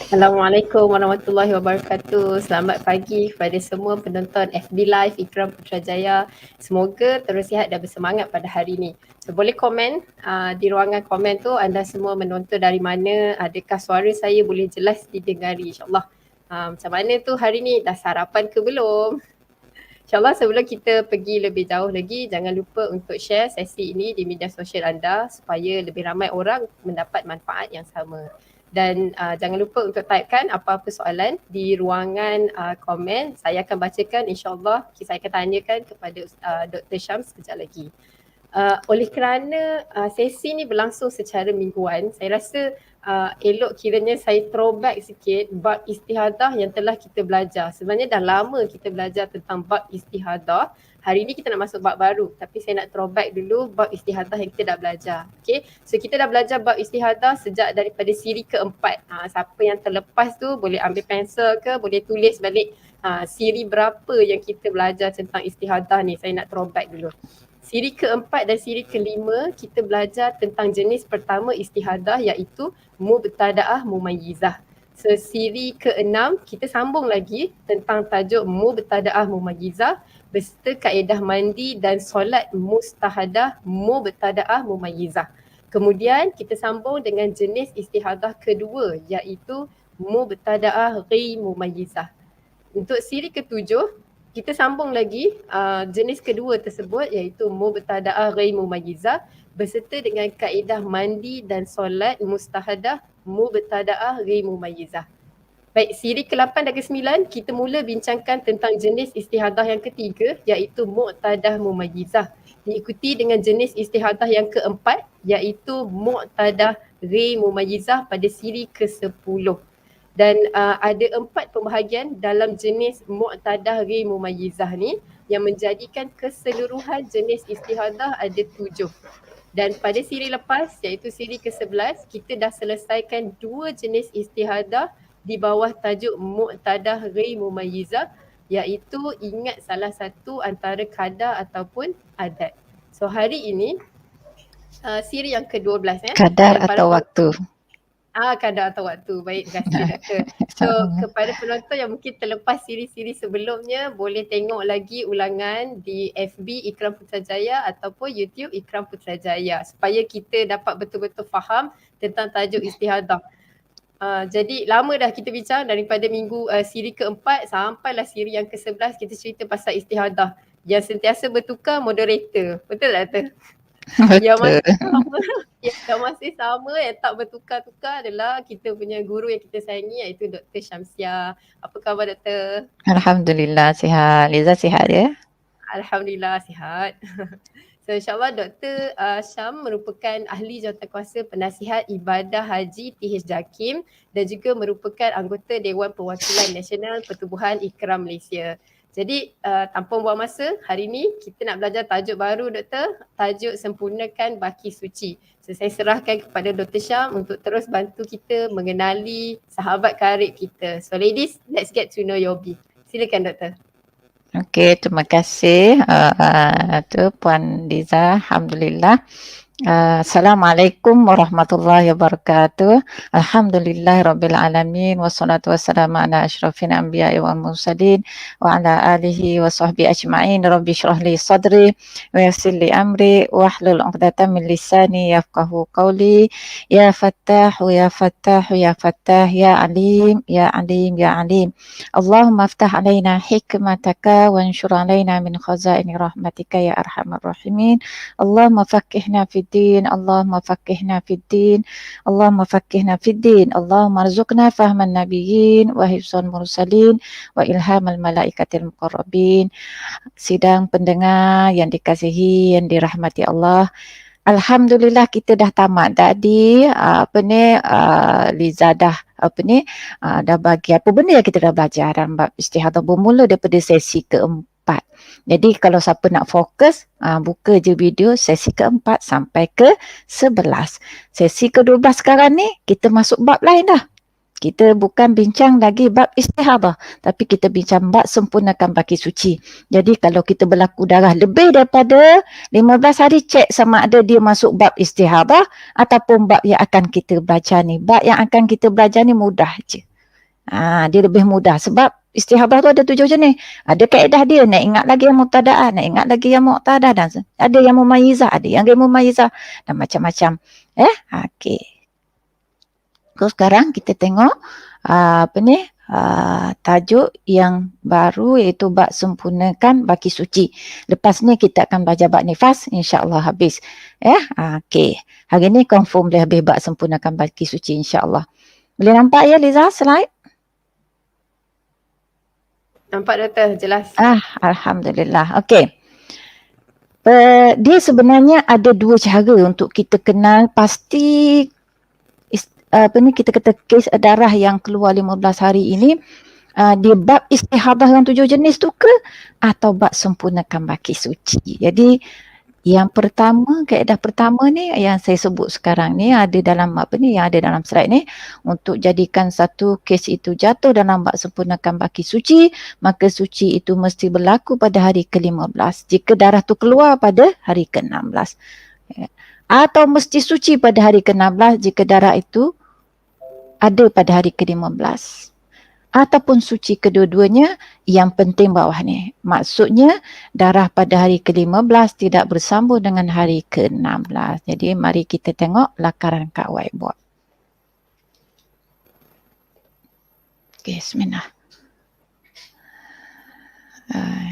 Assalamualaikum warahmatullahi wabarakatuh. Selamat pagi kepada semua penonton FB Live Ikram Putrajaya. Semoga terus sihat dan bersemangat pada hari ini. So, boleh komen di ruangan komen tu anda semua menonton dari mana, adakah suara saya boleh jelas didengari insyaAllah. Macam mana tu hari ni, dah sarapan ke belum? InsyaAllah sebelum kita pergi lebih jauh lagi, jangan lupa untuk share sesi ini di media sosial anda supaya lebih ramai orang mendapat manfaat yang sama. Dan jangan lupa untuk typekan apa-apa soalan di ruangan komen. Saya akan bacakan insyaAllah. Saya akan tanyakan kepada Dr. Syam sekejap lagi. Oleh kerana sesi ni berlangsung secara mingguan, saya rasa elok kiranya saya throwback sikit bab istihadah yang telah kita belajar. Sebenarnya dah lama kita belajar tentang bab istihadah. Hari ni kita nak masuk bab baru, tapi saya nak throwback dulu bab istihadah yang kita dah belajar. Okay, so kita dah belajar bab istihadah sejak daripada siri keempat. Siapa yang terlepas tu boleh ambil pensel ke, boleh tulis balik siri berapa yang kita belajar tentang istihadah ni. Saya nak throwback dulu. Siri keempat dan siri kelima kita belajar tentang jenis pertama istihadah iaitu mubtada'ah mumayyizah. So siri keenam kita sambung lagi tentang tajuk mubtada'ah mumayyizah beserta kaedah mandi dan solat mustahadah mubtada'ah mumayyizah. Kemudian kita sambung dengan jenis istihadah kedua iaitu mubtada'ah ghair mumayyizah. Untuk siri ketujuh kita sambung lagi jenis kedua tersebut iaitu mubtada'ah ghair mumayyizah beserta dengan kaedah mandi dan solat mustahadah mubtada'ah ghair mumayyizah. Baik, siri ke-8 dan ke-9 kita mula bincangkan tentang jenis istihadah yang ketiga iaitu mu'tadah mumayyizah. Diikuti dengan jenis istihadah yang keempat iaitu mu'tadah ghair mumayyizah pada siri ke-10. Dan ada 4 pembahagian dalam jenis mu'tadah ghair mumayyizah ni yang menjadikan keseluruhan jenis istihadah ada 7. Dan pada siri lepas iaitu siri ke-11 kita dah selesaikan 2 jenis istihadah di bawah tajuk mu'tadah ghair mumayyizah iaitu ingat salah satu antara kadar ataupun adat. So hari ini siri yang ke-12 Kadar atau waktu. Kadar atau waktu. Baik, terima kasih Doktor. So kepada penonton yang mungkin terlepas siri-siri sebelumnya boleh tengok lagi ulangan di FB Ikram Putrajaya ataupun YouTube Ikram Putrajaya supaya kita dapat betul-betul faham tentang tajuk istihadah. Jadi lama dah kita bincang daripada minggu siri keempat sampailah siri yang ke-11 kita cerita pasal istihadah yang sentiasa bertukar moderator. Betul tak Doktor? Yang masih sama yang tak bertukar-tukar adalah kita punya guru yang kita sayangi iaitu Dr. Syamsiah. Apa khabar Doktor? Alhamdulillah sihat. Liza sihat ya? Alhamdulillah sihat. So insyaAllah Dr. Syam merupakan ahli jawatankuasa penasihat ibadah haji TH JAKIM dan juga merupakan anggota Dewan Perwakilan Nasional Pertubuhan Ikram Malaysia. Jadi tanpa buang masa, hari ini kita nak belajar tajuk baru Doktor, tajuk sempurnakan baki suci. So saya serahkan kepada Dr. Syam untuk terus bantu kita mengenali sahabat karib kita. So ladies, let's get to know Yobi. Silakan Doktor. Okey, terima kasih Puan Liza. Alhamdulillah. Assalamualaikum warahmatullahi wabarakatuh. Alhamdulillahirabbil alamin wassalatu wassalamu ala asyrafil anbiya'i wal mursalin wa ala alihi wa sahbihi ajma'in. Rabbi shrah li sadri wa yassir li amri wahlul 'uqdatam min lisani yafqahu qawli. Ya Fattahu ya Fattahu ya Fattah ya Alim ya Alim ya Alim. Allahumma aftah alaina hikmataka wa anshur alaina min khazaini rahmatika ya arhamar rahimin. Allahumma faqqihna fi الدين اللهم فقهنا في الدين اللهم فقهنا في الدين اللهم ارزقنا فهم النبيين وحفظ المرسلين وإلهام الملائكة المقربين. Sidang pendengar yang dikasihi, yang dirahmati Allah, Alhamdulillah kita dah tamat tadi Liza dah dah bagi apa benda yang kita dah belajar dalam bab istihadah bermula daripada sesi keempat. Jadi kalau siapa nak fokus, buka je video sesi keempat sampai ke-11. Sesi ke-12 sekarang ni kita masuk bab lain dah. Kita bukan bincang lagi bab istihadah, tapi kita bincang bab sempurnakan baki suci. Jadi kalau kita berlaku darah lebih daripada 15 hari, cek sama ada dia masuk bab istihadah ataupun bab yang akan kita belajar ni. Bab yang akan kita belajar ni mudah je. Dia lebih mudah sebab istihabah tu ada 7 jenis. Ada kaedah dia, nak ingat lagi yang mubtada'ah, nak ingat lagi yang muqtadah, dan ada yang mumayyizah, ada yang ghair mumayyizah dan macam-macam. Okey. So sekarang kita tengok tajuk yang baru iaitu bab sempurnakan baki suci. Lepas ni kita akan belajar bab nifas, insya-Allah habis. Okey. Hari ni confirm boleh habis bab sempurnakan baki suci insya-Allah. Boleh nampak ya Liza slide? Nampak Doktor, jelas. Alhamdulillah. Okey. Dia sebenarnya ada 2 cara untuk kita kenal pasti kita kata kes darah yang keluar 15 hari ini dia bab istihadah yang 7 jenis tu ke atau bab sempurnakan baki suci. Jadi yang pertama, kaedah pertama ni yang saya sebut sekarang ni ada dalam yang ada dalam slide ni, untuk jadikan satu kes itu jatuh dalam bab sempurnakan baki suci, maka suci itu mesti berlaku pada hari ke-15 jika darah tu keluar pada hari ke-16. Atau mesti suci pada hari ke-16 jika darah itu ada pada hari ke-15. Ataupun suci kedua-duanya, yang penting bawah ni. Maksudnya darah pada hari ke-15 tidak bersambung dengan hari ke-16. Jadi mari kita tengok lakaran kat whiteboard. Okey, bismillah.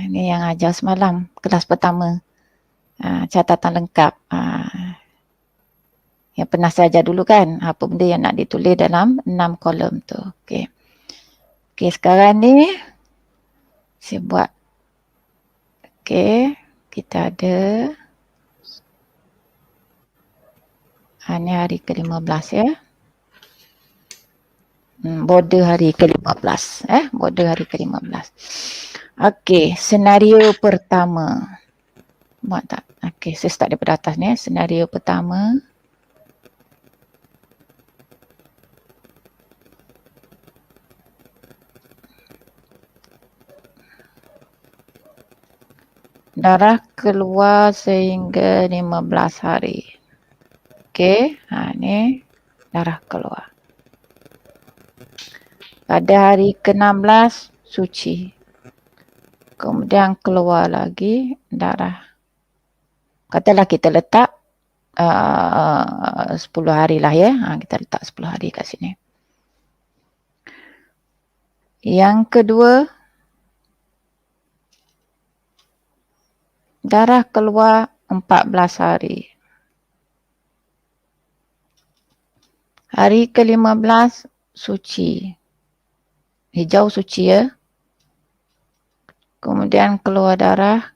Ini yang ajar semalam, kelas pertama. Catatan lengkap. Yang pernah saya ajar dulu kan, apa benda yang nak ditulis dalam 6 kolom tu. Okey. Okey, sekarang ni saya buat. Okey, kita ada ni hari ke-15 ya. Border hari ke-15 border hari ke-15. Okey, senario pertama. Buat tak? Okey, saya start daripada atas ni. Senario pertama. Darah keluar sehingga 15 hari. Okey, ni darah keluar. Pada hari ke-16 suci. Kemudian keluar lagi darah. Katalah kita letak 10 hari lah ya. Kita letak 10 hari kat sini. Yang kedua, darah keluar 14 hari. Hari ke-15 suci. Hijau suci ya. Kemudian keluar darah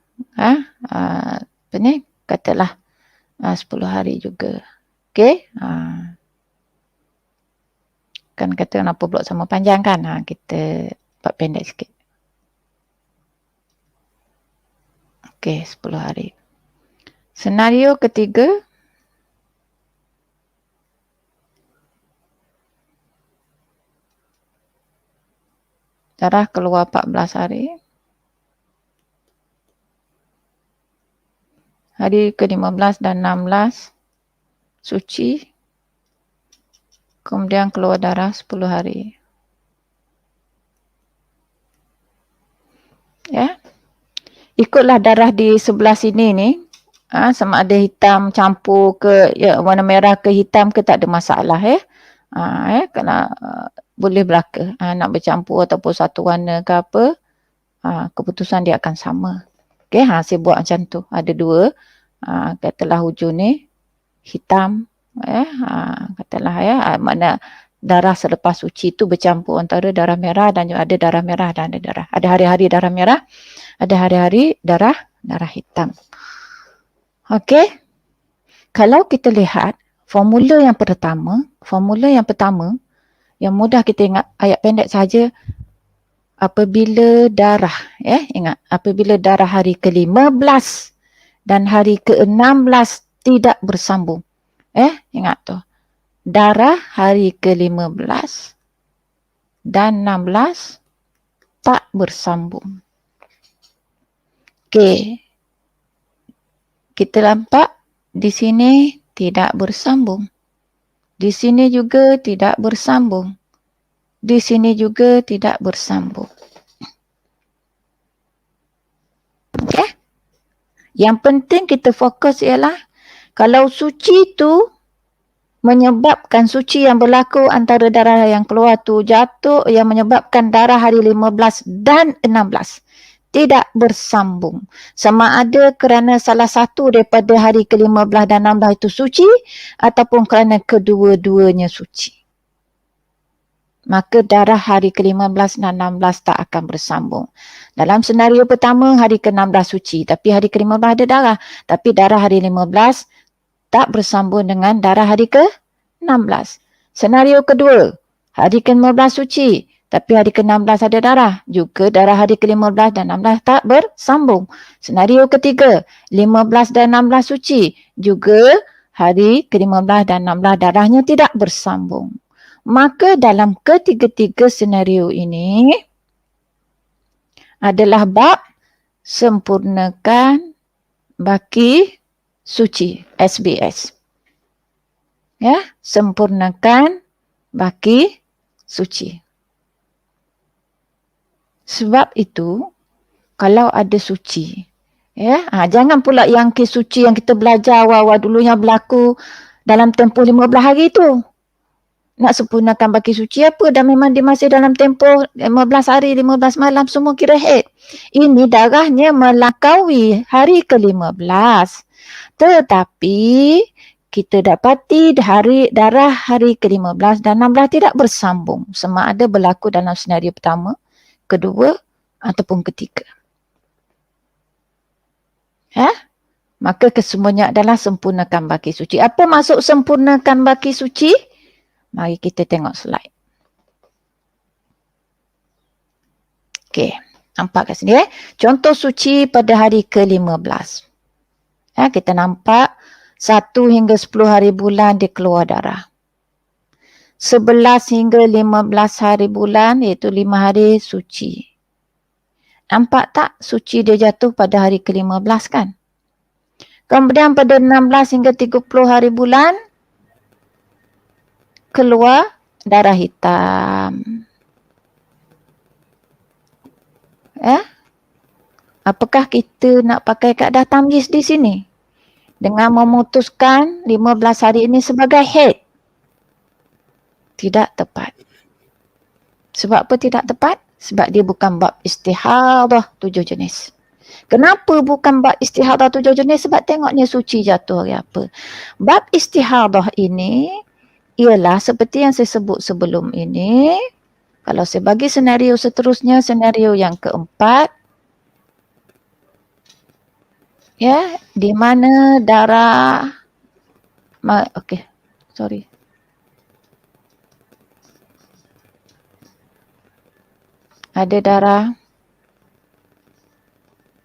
katalah 10 hari juga. Okey. Kan kata kenapa blok sama panjang kan? Kita buat pendek sikit. Okey, 10 hari. Senario ketiga. Darah keluar 14 hari. Hari ke-15 dan 16 suci. Kemudian keluar darah 10 hari. Ya. Ikutlah darah di sebelah sini ni. Sama ada hitam campur ke warna merah ke hitam ke tak ada masalah ya. Kena boleh belaka. Nak bercampur ataupun satu warna ke apa, keputusan dia akan sama. Okey, saya buat macam tu. Ada 2. Katalah hujung ni hitam. Katalah mana darah selepas suci tu bercampur antara darah merah dan juga ada darah merah dan ada darah. Ada hari-hari darah merah, ada hari-hari darah hitam. Okey. Kalau kita lihat formula yang pertama yang mudah kita ingat, ayat pendek saja. Apabila darah, ingat, apabila darah hari ke-15 dan hari ke-16 tidak bersambung. Ingat tu. Darah hari ke-15 dan 16 tak bersambung. Okey. Kita nampak di sini tidak bersambung. Di sini juga tidak bersambung. Di sini juga tidak bersambung. Okey. Yang penting kita fokus ialah kalau suci tu menyebabkan suci yang berlaku antara darah yang keluar tu jatuh yang menyebabkan darah hari 15 dan 16 tidak bersambung. Sama ada kerana salah satu daripada hari ke-15 dan 16 itu suci ataupun kerana kedua-duanya suci. Maka darah hari ke-15 dan 16 tak akan bersambung. Dalam senario pertama, hari ke-16 suci. Tapi hari ke-15 ada darah. Tapi darah hari 15 tak bersambung dengan darah hari ke-16. Senario kedua, hari ke-15 suci. Tapi hari ke-16 ada darah. Juga darah hari ke-15 dan 16 tak bersambung. Senario ketiga, 15 dan 16 suci. Juga hari ke-15 dan 16 darahnya tidak bersambung. Maka dalam ketiga-tiga senario ini adalah bab sempurnakan baki suci, SBS. Ya, sempurnakan baki suci. Sebab itu kalau ada suci, ya, jangan pula yang kes suci yang kita belajar awal-awal dulu yang berlaku dalam tempoh 15 hari tu. Nak sempurnakan baki suci apa? Dan memang dia masih dalam tempoh 15 hari, 15 malam semua kira haid. Ini darahnya melampaui hari ke-15. Tetapi kita dapati darah hari ke-15 dan 16 tidak bersambung. Sama ada berlaku dalam senario pertama, kedua ataupun ketiga. Maka kesemuanya adalah sempurnakan baki suci. Apa maksud sempurnakan baki suci? Mari kita tengok slide. Okey, nampak kat sini Contoh suci pada hari ke-15. Kita nampak 1 hingga 10 hari bulan dia keluar darah. 11 hingga 15 hari bulan iaitu 5 hari suci. Nampak tak suci dia jatuh pada hari ke-15 kan? Kemudian pada 16 hingga 30 hari bulan keluar darah hitam. Apakah kita nak pakai kaedah tamyiz di sini? Dengan memutuskan 15 hari ini sebagai haid. Tidak tepat. Sebab apa tidak tepat? Sebab dia bukan bab istihadah 7 jenis. Kenapa bukan bab istihadah 7 jenis? Sebab tengoknya suci jatuh hari apa. Bab istihadah ini ialah seperti yang saya sebut sebelum ini. Kalau saya bagi senario seterusnya, senario yang keempat. Di mana darah ada darah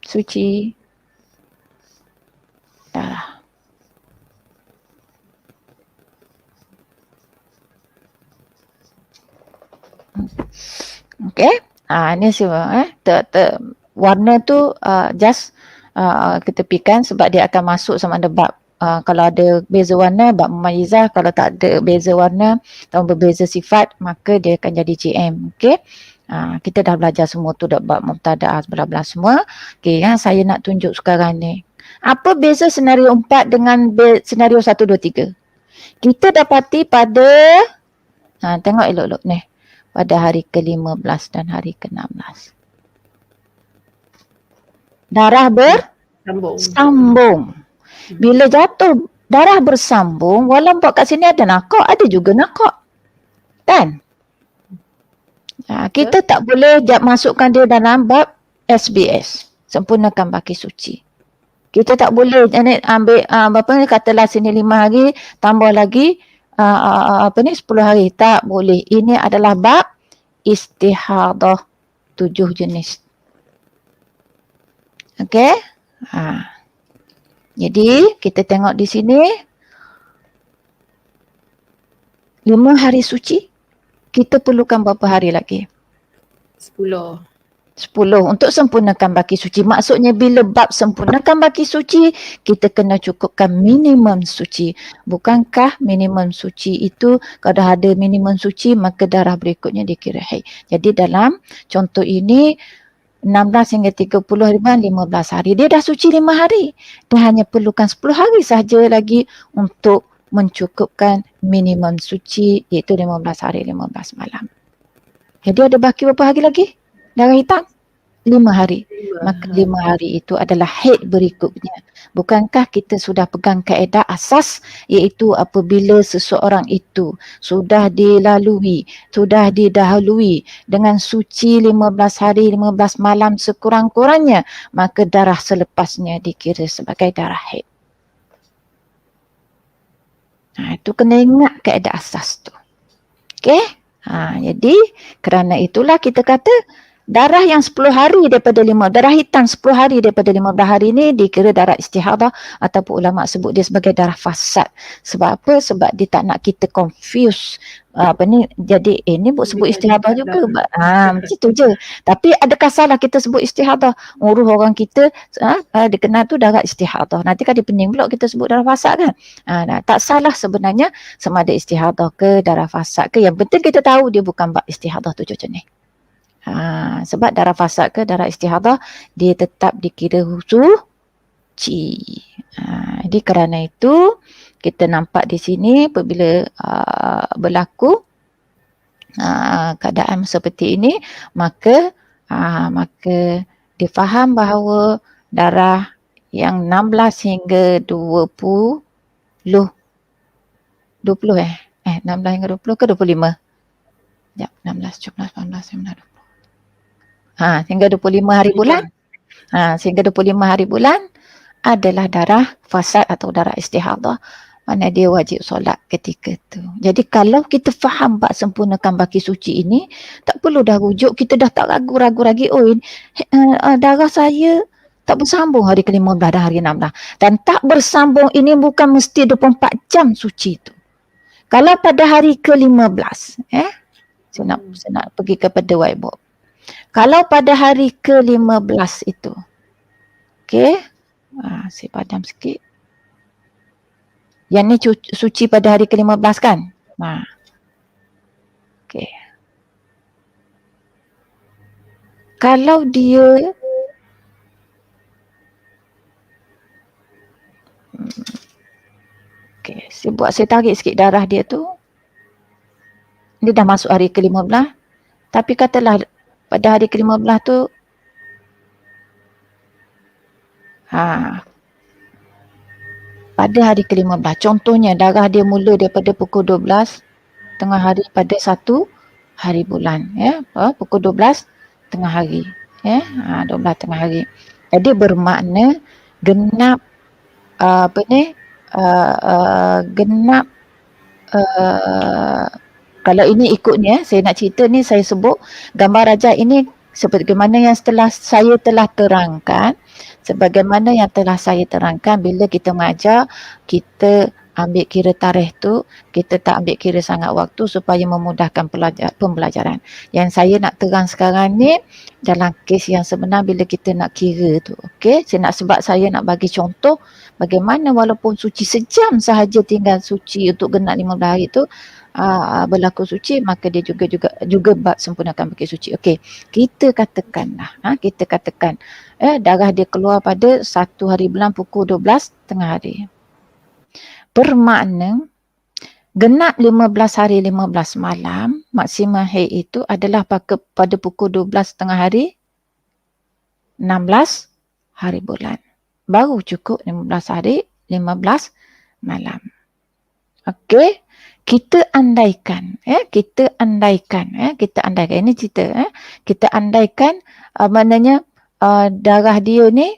suci, darah. Okey. Ini semua warna tu just kita tepikan sebab dia akan masuk sama ada bab kalau ada beza warna bab memayizah, kalau tak ada beza warna atau berbeza sifat maka dia akan jadi JM. Okey. Kita dah belajar semua tu bab mubtadaah bla-bla semua. Okey, saya nak tunjuk sekarang ni. Apa beza senario 4 dengan senario 1 2 3? Kita dapati pada tengok elok-elok ni. Pada hari ke-15 dan hari ke-16. Darah bersambung. Bila jatuh darah bersambung, walaupun kat sini ada nakak, ada juga nakak. Kan? Kita tak boleh masukkan dia dalam bab SBS. Sempurnakan baki suci. Kita tak boleh ambil katalah sini 5 hari, tambah lagi 10 hari. Tak boleh. Ini adalah bab istihadah 7 jenis. Okey? Jadi, kita tengok di sini 5 hari suci. Kita perlukan berapa hari lagi? 10. 10 untuk sempurnakan baki suci. Maksudnya bila bab sempurnakan baki suci, kita kena cukupkan minimum suci. Bukankah minimum suci itu kalau ada minimum suci maka darah berikutnya dikira haid. Jadi dalam contoh ini 16 hingga 30 hari bulan 15 hari. Dia dah suci 5 hari. Dia hanya perlukan 10 hari sahaja lagi untuk mencukupkan minimum suci iaitu 15 hari 15 malam. Jadi ada baki berapa hari lagi? Darah hitam? 5 hari. Maka 5 hari itu adalah haid berikutnya. Bukankah kita sudah pegang kaedah asas iaitu apabila seseorang itu sudah dilalui, sudah didahului dengan suci 15 hari 15 malam sekurang-kurangnya, maka darah selepasnya dikira sebagai darah haid. Itu kena ingat kaedah asas tu. Okey? Jadi kerana itulah kita kata darah yang 10 hari daripada 5, darah hitam 10 hari daripada 15 hari ni dikira darah istihadah ataupun ulama sebut dia sebagai darah fasad. Sebab apa? Sebab dia tak nak kita confuse jadi ni sebut istihadah juga. Macam tu je. Tapi adakah salah kita sebut istihadah? Uruh orang kita dia kenal tu darah istihadah. Nanti kan dia pening pula kita sebut darah fasad kan. Tak salah sebenarnya sama ada istihadah ke darah fasad ke. Yang penting kita tahu dia bukan bab istihadah tu macam ni. Sebab darah fasad ke darah istihadah dia tetap dikira suci. Jadi kerana itu kita nampak di sini apabila berlaku keadaan seperti ini maka difaham bahawa darah yang 16 hingga 20 16 hingga 20 ke 25? Sekejap, 16, 17, 18, 19, 20. Sehingga 25 hari bulan. Sehingga 25 hari bulan adalah darah fasad atau darah istihadah. Mana dia wajib solat ketika tu. Jadi kalau kita faham bab sempurnakan baki suci ini, tak perlu dah rujuk, kita dah tak ragu-ragu lagi. Darah saya tak bersambung hari ke-15 dan hari 16. Dan tak bersambung ini bukan mesti 24 jam suci tu. Kalau pada hari ke-15, saya nak pergi kepada whiteboard. Kalau pada hari ke-15 itu, okey, saya padam sikit. Yang ni suci pada hari ke-15 kan? Okey. Kalau dia okey, saya tarik sikit darah dia tu. Dia dah masuk hari ke-15. Tapi katalah pada hari ke-15 tu pada hari ke-15, contohnya darah dia mula daripada pukul 12 tengah hari pada 1 hari bulan, pukul 12 tengah hari, 12 tengah hari. Jadi bermakna genap genap kalau ini ikutnya, saya nak cerita ni, saya sebut gambar rajah ini sebagaimana yang saya telah terangkan. Sebagaimana yang telah saya terangkan, bila kita mengajar, kita ambil kira tarikh tu, kita tak ambil kira sangat waktu supaya memudahkan pembelajaran. Yang saya nak terang sekarang ni, dalam kes yang sebenar bila kita nak kira tu. Okey, sebab saya nak bagi contoh bagaimana walaupun suci sejam sahaja tinggal suci untuk genap 15 hari tu, berlaku suci, maka dia juga bab sempurnakan baki suci. Okey, kita katakan darah dia keluar pada 1 hari bulan pukul 12 tengah hari. Bermakna genap 15 hari 15 malam, maksimum haid itu adalah pada pukul 12 tengah hari 16 hari bulan. Baru cukup 15 hari 15 malam. Okey, kita andaikan ini cerita, kita andaikan maknanya darah dia ni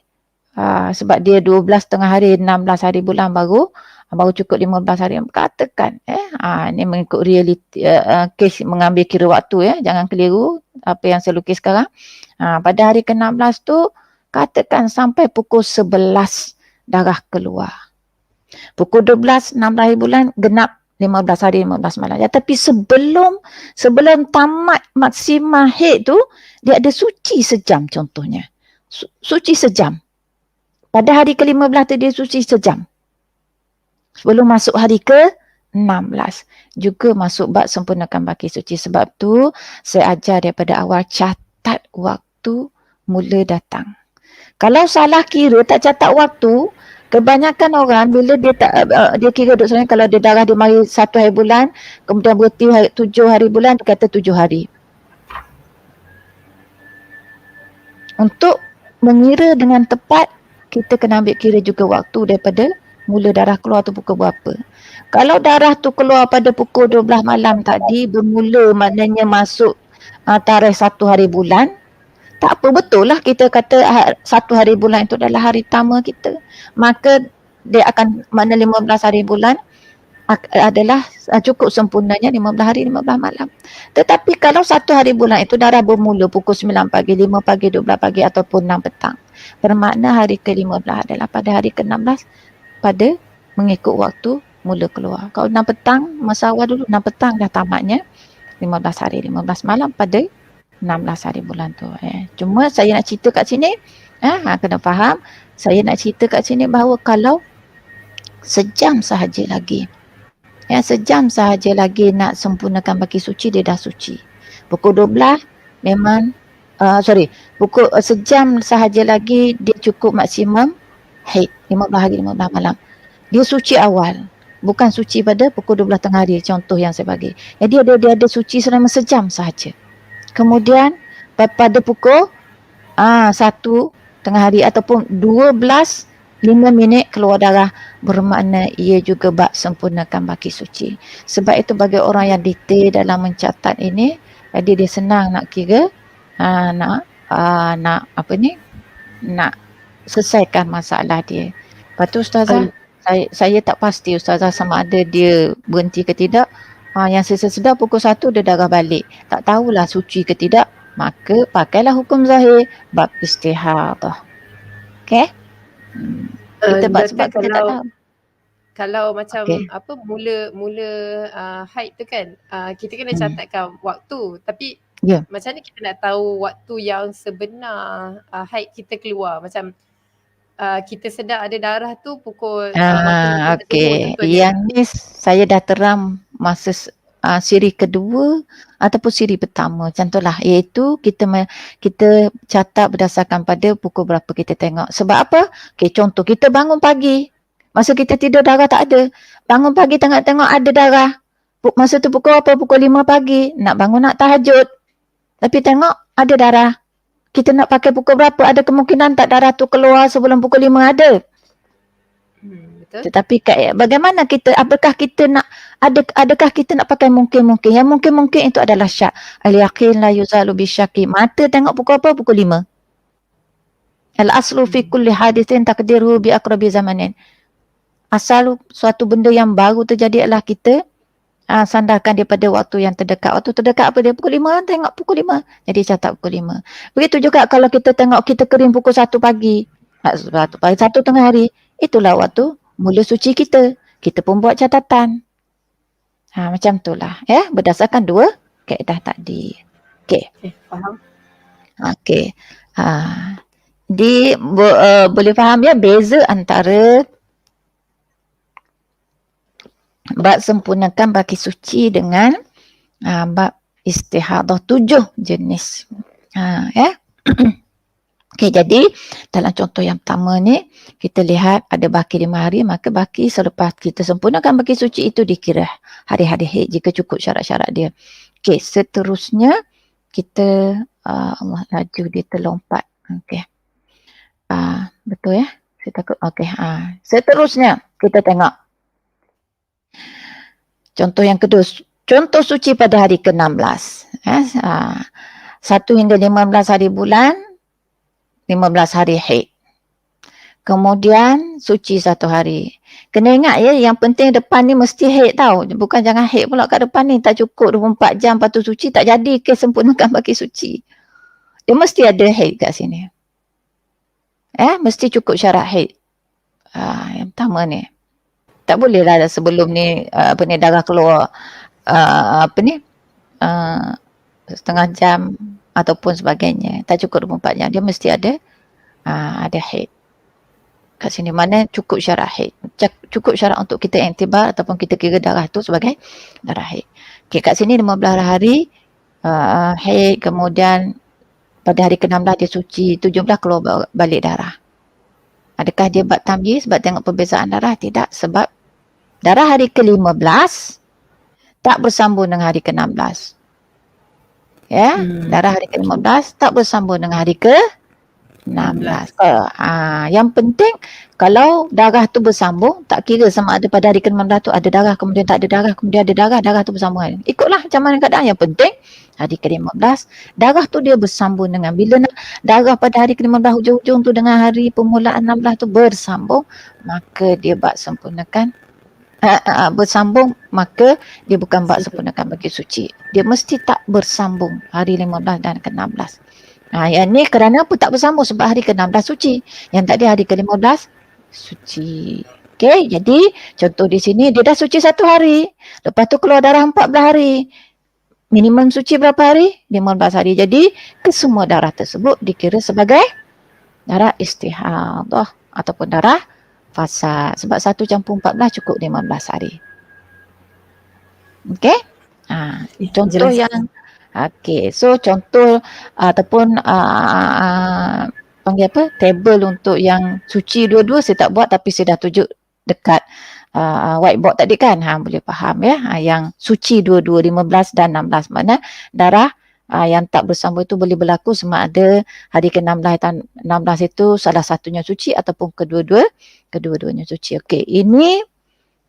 sebab dia 12 tengah hari 16 hari bulan baru cukup 15 hari, katakan ni mengikut realiti kes, mengambil kira waktu, jangan keliru apa yang saya lukis sekarang. Pada hari ke-16 tu katakan sampai pukul 11 darah keluar. Pukul 12 16 hari bulan genap 15 hari 15 malam. Ya, tapi sebelum tamat maksima haid tu, dia ada suci sejam contohnya. Suci sejam. Pada hari ke-15 tu dia suci sejam. Sebelum masuk hari ke-16. Juga masuk bab sempurnakan baki suci. Sebab tu saya ajar daripada awal, catat waktu mula datang. Kalau salah kira tak catat waktu, kebanyakan orang bila dia tak dia kira duk sebenarnya kalau dia darah dia mari 1 hari bulan, kemudian berhenti 7 hari bulan, dia kata 7 hari. Untuk mengira dengan tepat, kita kena ambil kira juga waktu daripada mula darah keluar tu pukul berapa. Kalau darah tu keluar pada pukul 12 malam tadi, bermula maknanya masuk tarikh 1 hari bulan, tak apa, betul lah kita kata 1 hari bulan itu adalah hari pertama kita. Maka dia akan, mana 15 hari bulan adalah cukup sempurnanya 15 hari 15 malam. Tetapi kalau 1 hari bulan itu darah bermula pukul 9 pagi, 5 pagi, 12 pagi ataupun 6 petang, bermakna hari ke-15 adalah pada hari ke-16 pada mengikut waktu mula keluar. Kalau 6 petang, masa awal dulu 6 petang dah tamatnya, 15 hari 15 malam pada 16 hari bulan tu. Cuma saya nak cerita kat sini, kena faham, saya nak cerita kat sini bahawa kalau sejam sahaja lagi, sejam sahaja lagi nak sempurnakan baki suci, dia dah suci. Pukul 12 memang, pukul sejam sahaja lagi dia cukup maksimum haid, 15 hari 15 malam. Dia suci awal, bukan suci pada pukul 12 tengah hari, contoh yang saya bagi. Jadi dia ada suci selama sejam sahaja. Kemudian pada pukul 1 tengah hari ataupun 12:05 keluar darah, bermakna ia juga bab sempurnakan baki suci. Sebab itu bagi orang yang detail dalam mencatat ini, jadi dia senang nak kira, nak selesaikan masalah dia. Lepas tu Ustazah, saya tak pasti Ustazah sama ada dia berhenti ke tidak. Yang saya sedar pukul 1 dia darah balik. Tak tahulah suci ke tidak. Maka pakailah hukum zahir bab istihadah. Okey? Kita sebab kita tak tahu. Kalau macam mula haid tu kan, kita kena catatkan waktu. Tapi macam mana kita nak tahu waktu yang sebenar haid kita keluar? Macam kita sedar ada darah tu pukul okey. Yang ni saya dah teram masa siri kedua ataupun siri pertama, contohlah, iaitu kita catat berdasarkan pada pukul berapa kita tengok. Sebab apa? Okey, contoh kita bangun pagi, masa kita tidur darah tak ada, bangun pagi tengok ada darah, masa tu pukul apa? Pukul 5 pagi, nak bangun nak tahajud, tapi tengok ada darah. Kita nak pakai pukul berapa? Ada kemungkinan tak darah tu keluar sebelum pukul 5? Ada. Betul. Tetapi bagaimana kita, adakah kita nak pakai mungkin-mungkin? Yang mungkin-mungkin itu adalah syak. Al-yaqin la yuzalu bisyaki. Mata tengok pukul apa? Pukul 5. Al-aslu fi kulli hadithin taqdiruhu bi aqrabi zamanin. Asal suatu benda yang baru terjadi adalah kita sandarkan dia pada waktu yang terdekat. Waktu terdekat apa dia? Pukul 5, tengok pukul 5. Jadi catat pukul 5. Begitu juga kalau kita tengok kita kering pukul 1 pagi. 1 tengah hari. Itulah waktu mula suci kita. Kita pun buat catatan. Macam itulah. Berdasarkan 2 kaedah tadi. Okey. Faham. Okey. Boleh faham ya beza antara bab sempurnakan baki suci dengan bab istihadah, 7 jenis. Okey, jadi dalam contoh yang pertama ni kita lihat ada baki 5 hari, maka baki selepas kita sempurnakan baki suci itu dikira hari-hari haid jika cukup syarat-syarat dia. Okey, seterusnya kita Allah laju dia terlompat. Okey. Betul ya? Saya takut. Okey, seterusnya kita tengok contoh yang kedua, contoh suci pada hari ke-16. 1 hingga 15 hari bulan, 15 hari haid. Kemudian suci 1 hari. Kena ingat ya, yang penting depan ni mesti haid tau. Bukan jangan haid pula kat depan ni, tak cukup 24 jam lepas tu suci, tak jadi ke sempurnakan baki suci. Dia mesti ada haid kat sini. Mesti cukup syarat haid. Yang pertama ni. Tak boleh lah sebelum ni darah keluar setengah jam ataupun sebagainya. Tak cukup 24 jam. Dia mesti ada haid. Kat sini mana cukup syarat haid. Cukup syarat untuk kita iktibar ataupun kita kira darah tu sebagai darah haid. Okay, kat sini 15 hari haid, kemudian pada hari ke-16 dia suci, 17 keluar balik darah. Adakah dia buat tamyiz sebab tengok perbezaan darah? Tidak, sebab darah hari ke-15 tak bersambung dengan hari ke-16. Ya, darah hari ke-15 tak bersambung dengan hari ke-16. Yang penting kalau darah tu bersambung, tak kira sama ada pada hari ke-15 tu ada darah, kemudian tak ada darah, kemudian ada darah tu bersambung. Ikutlah macam mana keadaan. Yang penting hari ke-15 darah tu dia bersambung dengan, bila nak darah pada hari ke-15 hujung-hujung tu dengan hari permulaan 16 tu bersambung, maka dia bak sempurnakan bersambung, maka dia bukan bak sempurnakan bagi suci. Dia mesti tak bersambung hari 15 dan ke-16. Yang ni kerana apa tak bersambung? Sebab hari ke-16 suci. Yang tadi hari ke-15 suci. Okey, jadi contoh di sini dia dah suci 1 hari. Lepas tu keluar darah 14 hari. Minimum suci berapa hari? 15 hari. Jadi kesemua darah tersebut dikira sebagai darah istihadah ataupun darah fasad. Sebab 1 campur 14 cukup 15 hari. Okey? Contoh jelas. Yang okey, so contoh ataupun panggil apa? Table untuk yang suci dua-dua saya tak buat, tapi saya dah tunjuk dekat whiteboard tadi kan. Boleh faham ya. Yang suci dua-dua 15 dan 16, mana darah yang tak bersambung itu boleh berlaku sama ada hari ke-16 dan 16 itu salah satunya suci ataupun kedua-duanya suci. Okey, ini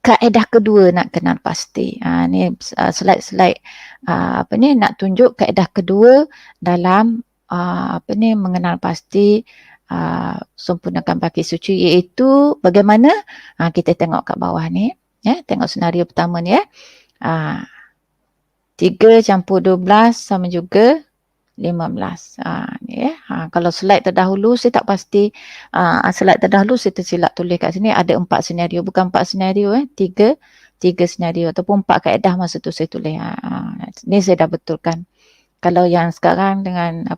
kaedah kedua nak kenal pasti. Ni slide nak tunjuk kaedah kedua dalam mengenal pasti sempurnakan pakai suci, iaitu bagaimana kita tengok kat bawah ni ya, tengok senario pertama ni ya. 3 campur 12 sama juga 15. Ni ya. Kalau slide terdahulu saya tak pasti, slide terdahulu saya tersilap tulis kat sini ada 4 senario, bukan 4 senario 3 senario ataupun 4 kaedah masa tu saya tulis. Ni saya dah betulkan. Kalau yang sekarang dengan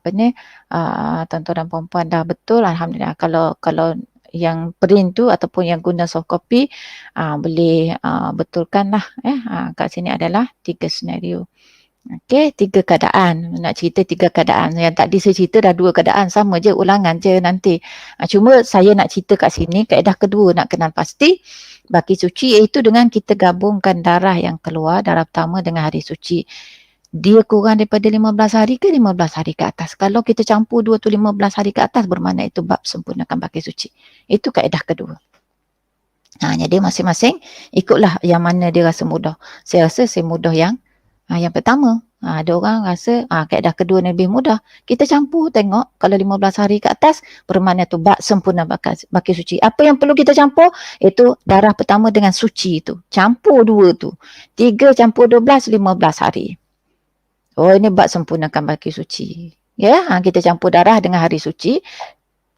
tuan-tuan dan puan-puan dah betul, alhamdulillah. Kalau yang print tu ataupun yang guna soft copy boleh betulkan lah kat sini adalah 3 senario. Okey, 3 keadaan. Nak cerita 3 keadaan. Yang tadi saya cerita dah 2 keadaan, sama je, ulangan je nanti. Cuma saya nak cerita kat sini kaedah kedua nak kenal pasti baki suci, iaitu dengan kita gabungkan darah yang keluar, darah pertama dengan hari suci. Dia kurang daripada 15 hari ke 15 hari ke atas. Kalau kita campur dua tu 15 hari ke atas, bermakna itu bab sempurnakan baki suci. Itu kaedah kedua. Jadi masing-masing ikutlah yang mana dia rasa mudah. Saya rasa saya mudah yang pertama. Ada orang rasa kaedah kedua ni lebih mudah. Kita campur tengok, kalau 15 hari ke atas bermakna tu bab sempurna baki suci. Apa yang perlu kita campur? Itu darah pertama dengan suci tu. Campur dua tu. 3 campur 12, 15 hari. Oh, ini bab sempurnakan baki suci. Ya, kita campur darah dengan hari suci.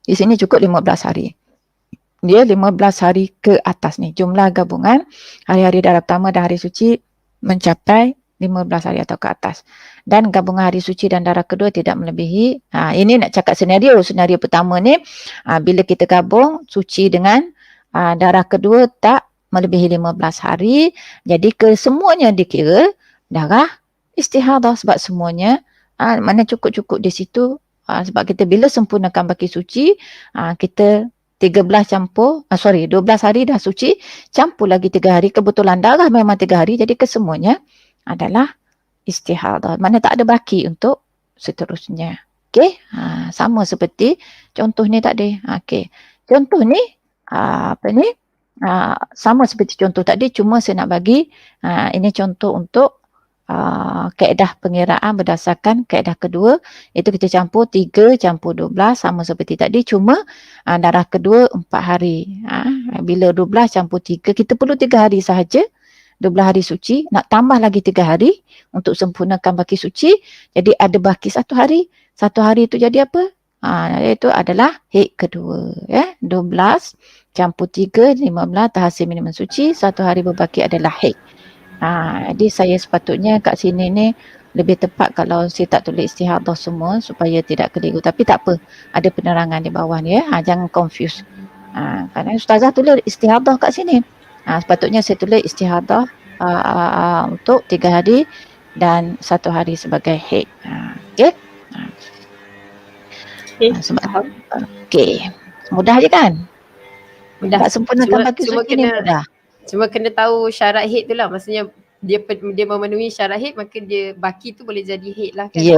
Di sini cukup 15 hari. Dia 15 hari ke atas ni. Jumlah gabungan hari-hari darah pertama dan hari suci mencapai 15 hari atau ke atas. Dan gabungan hari suci dan darah kedua tidak melebihi. Ini nak cakap senario. Senario pertama ni, bila kita gabung suci dengan darah kedua tak melebihi 15 hari. Jadi kesemuanya dikira darah istihadah sebab semuanya mana cukup-cukup di situ. Sebab kita bila sempurnakan baki suci, kita 12 hari dah suci, campur lagi 3 hari, kebetulan darah memang 3 hari, jadi kesemuanya adalah istihadah. Mana tak ada baki untuk seterusnya. Okey, sama seperti contoh ni tadi. Okey, contoh ni sama seperti contoh tadi, cuma saya nak bagi ini contoh untuk kaedah pengiraan berdasarkan kaedah kedua, itu kita campur 3 campur 12 sama seperti tadi, cuma darah kedua 4 hari. Bila 12 campur 3, kita perlu 3 hari sahaja, 12 hari suci, nak tambah lagi 3 hari untuk sempurnakan baki suci, jadi ada baki 1 hari. 1 hari itu jadi apa? Iaitu adalah haid kedua. 12 campur 3, 15 terhasil minuman suci, 1 hari berbaki adalah haid. Jadi saya sepatutnya kat sini ni lebih tepat kalau saya tak tulis istihadah semua supaya tidak keliru. Tapi tak apa, ada penerangan di bawah ni jangan confuse. Kerana ustazah tulis istihadah kat sini. Sepatutnya saya tulis istihadah untuk 3 hari dan 1 hari sebagai haid. Okey. Sebab okey. Mudah je kan? Mudah. Tak sempurnakan baki suci ni mudah. Cuma kena tahu syarat haid tu lah. Maksudnya dia memenuhi syarat haid, maka dia baki tu boleh jadi haid lah kan. Ya,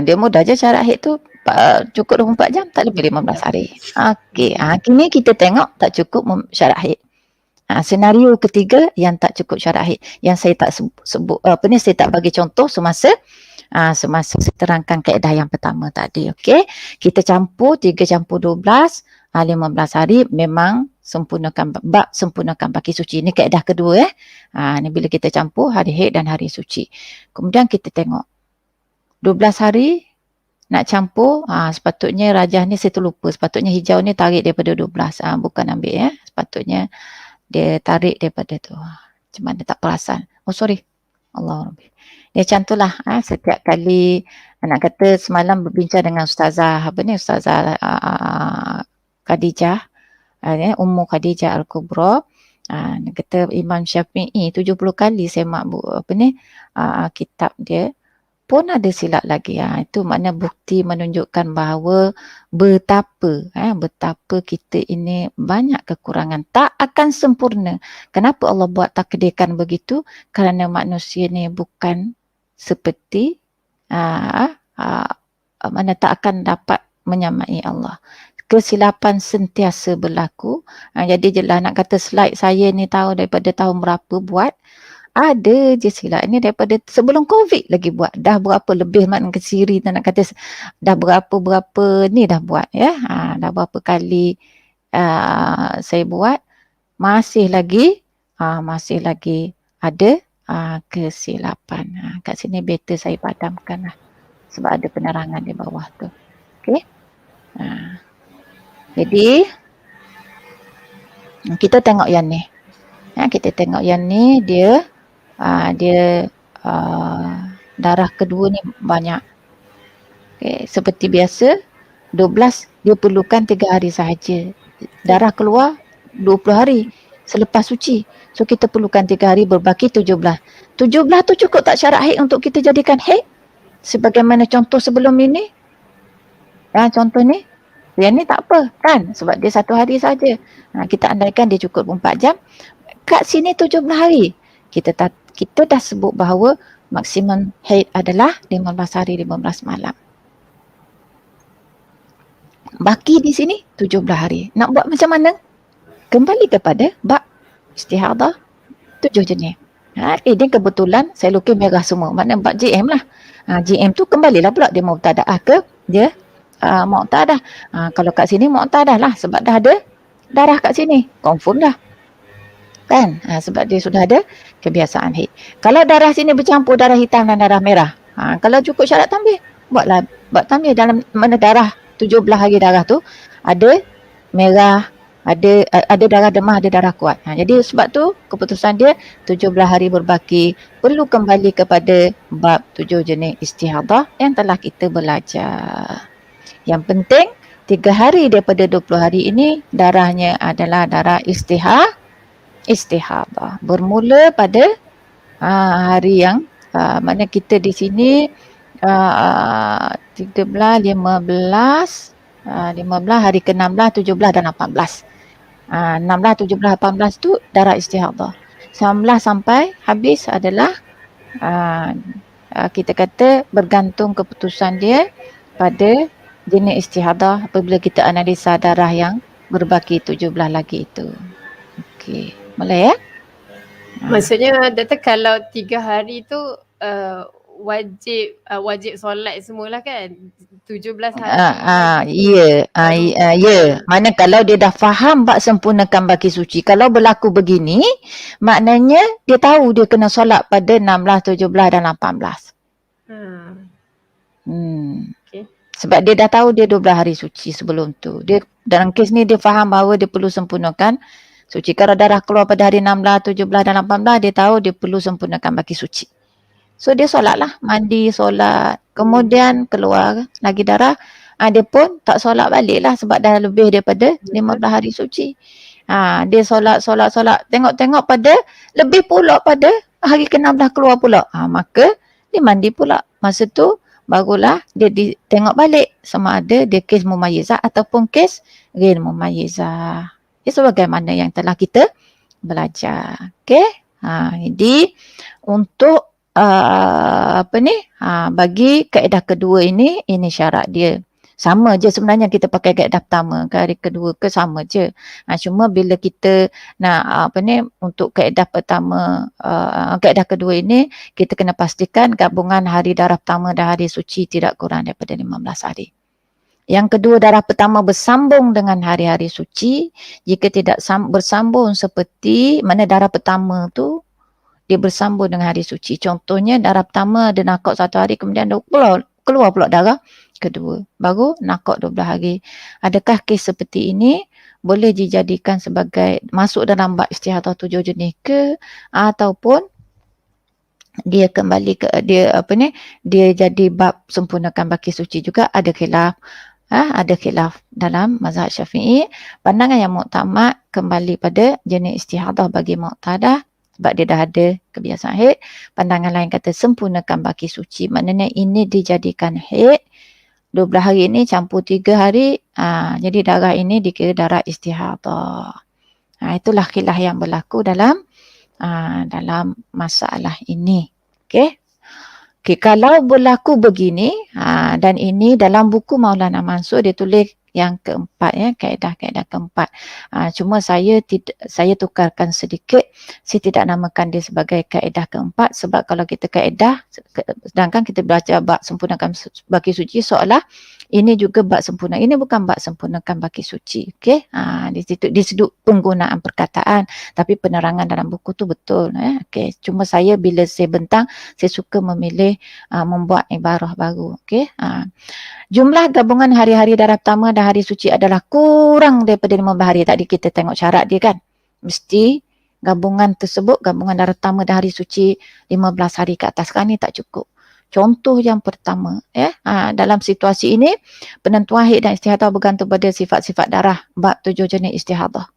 dia mudah je syarat haid tu cukup 24 jam, tak lebih 15 hari. Okey, kini kita tengok tak cukup syarat haid. Senario ketiga yang tak cukup syarat haid, yang saya tak sebut saya tak bagi contoh semasa saya terangkan kaedah yang pertama tadi. Okey, kita campur 3 campur 12, 15 hari memang sempurnakan baki suci. Ini kaedah kedua ni bila kita campur hari haid dan hari suci. Kemudian kita tengok 12 hari nak campur, sepatutnya rajah ni saya terlupa, sepatutnya hijau ni tarik daripada 12, bukan ambil sepatutnya dia tarik daripada tu. Macam mana tak perasan. Oh sorry. Allah Rabbi. Dia macam tu lah. Setiap kali nak kata semalam berbincang dengan Ustazah Ustazah Khadijah, Ummu Khadijah Al-Kubra. Dia kata Imam Syafi'i 70 kali semak kitab dia pun ada silap lagi. Itu makna bukti menunjukkan bahawa betapa kita ini banyak kekurangan, tak akan sempurna. Kenapa Allah buat takdirkan begitu? Kerana manusia ni bukan seperti mana tak akan dapat menyamai Allah. Kesilapan sentiasa berlaku. Jadi jelas nak kata slide saya ni tahu daripada tahun berapa buat, ada je silap ni daripada sebelum COVID lagi buat. Dah berapa lebih makna ke Siri nak kata dah berapa ni dah buat dah berapa kali saya buat, masih lagi ada kesilapan. Kat sini better saya padamkan lah sebab ada penerangan di bawah tu. Okey. Jadi kita tengok yang ni. Kita tengok yang ni dia darah kedua ni banyak. Okay, seperti biasa 12 dia perlukan 3 hari sahaja. Darah keluar 20 hari selepas suci. So kita perlukan 3 hari berbaki 17. 17 tu cukup tak syarat haid untuk kita jadikan haid? Sebagaimana contoh sebelum ini. Contoh ni. Yang ni tak apa kan? Sebab dia 1 hari saja. Kita andaikan dia cukup 24 jam. Kat sini 17 hari. Kita dah sebut bahawa maksimum haid adalah 15 hari 15 malam. Baki di sini 17 hari. Nak buat macam mana? Kembali kepada bab istihadah 7 jenis. Ini kebetulan saya lukis merah semua. Maknanya bab GM lah. GM tu kembalilah pula dia muqtadaah ke dia muqtadah. Kalau kat sini muqtadah lah sebab dah ada darah kat sini. Confirm dah. Kan? Sebab dia sudah ada kebiasaan haid. Kalau darah sini bercampur darah hitam dan darah merah. Kalau cukup syarat tambih, buat tambih dalam mana darah 17 hari darah tu ada merah, ada darah demam, ada darah kuat. Jadi sebab tu keputusan dia 17 hari berbaki perlu kembali kepada bab 7 jenis istihadah yang telah kita belajar. Yang penting 3 hari daripada 20 hari ini darahnya adalah darah istihadah. Bermula pada hari yang mana kita di sini 13, 15, hari ke-16, 17 dan 18. 16, 17, 18 tu darah istihadah. 19 sampai habis adalah kita kata bergantung keputusan dia pada jenis istihadah apabila kita analisa darah yang berbaki 17 lagi itu. Okey. Boleh ya? Maksudnya doktor kalau 3 hari tu wajib solat semualah kan? 17 hari. Ya. Mana kalau dia dah faham bab sempurnakan baki suci. Kalau berlaku begini, maknanya dia tahu dia kena solat pada 16, 17 dan 18. Okay. Sebab dia dah tahu dia 12 hari suci sebelum tu. Dia dalam kes ni dia faham bahawa dia perlu sempurnakan suci. Kalau darah keluar pada hari 16, 17 dan 18, dia tahu dia perlu sempurnakan baki suci. So dia solat lah, mandi, solat. Kemudian keluar lagi darah, dia pun tak solat balik lah sebab dah lebih daripada 15 hari suci. Dia solat. Tengok pada lebih pula pada hari ke-16 keluar pula. Maka dia mandi pula. Masa tu barulah dia tengok balik sama ada dia kes mumayyizah ataupun kes ghair mumayyizah. Ia sebagaimana yang telah kita belajar. Okey? Jadi untuk bagi kaedah kedua ini syarat dia. Sama je sebenarnya kita pakai kaedah pertama ke hari kedua ke sama je. Cuma bila kita nak untuk kaedah pertama, kaedah kedua ini kita kena pastikan gabungan hari darah pertama dan hari suci tidak kurang daripada 15 hari. Yang kedua, darah pertama bersambung dengan hari-hari suci. Jika tidak bersambung seperti mana darah pertama tu dia bersambung dengan hari suci. Contohnya darah pertama ada nakak 1 hari kemudian keluar pula darah kedua. Baru nakak 12 hari. Adakah kes seperti ini boleh dijadikan sebagai masuk dalam bab istihadah 7 jenis ke ataupun dia kembali ke dia jadi bab sempurnakan baki suci juga? Ada khilaf. Ada khilaf dalam mazhab Syafi'i. Pandangan yang muktamad kembali pada jenis istihadah bagi muqtadah sebab dia dah ada kebiasaan haid. Pandangan lain kata sempurnakan baki suci. Maknanya ini dijadikan haid 12 hari ini campur 3 hari. Jadi darah ini dikira darah istihadah. Itulah khilaf yang berlaku dalam masalah ini. Okey. Kalau berlaku begini, dan ini dalam buku Maulana Mansur dia tulis yang keempat, kaedah keempat. Cuma saya tukarkan sedikit. Saya tidak namakan dia sebagai kaedah keempat sebab kalau kita kaedah, sedangkan kita belajar bab sempurnakan baki suci seolah ini juga bab sempurna. Ini bukan bab sempurnakan baki suci. Okey. Di situ penggunaan perkataan tapi penerangan dalam buku tu betul. Okey. Cuma saya bila saya bentang, saya suka memilih membuat ibarah baru. Okey. Jumlah gabungan hari-hari darah pertama dan hari suci adalah kurang daripada 15 hari. Tadi kita tengok syarat dia kan. Mesti gabungan tersebut, gabungan darah pertama dan hari suci 15 hari ke atas. Sekarang ni tak cukup. Contoh yang pertama, dalam situasi ini, penentuan haid dan istihadah bergantung pada sifat-sifat darah. Bab 7 jenis istihadah.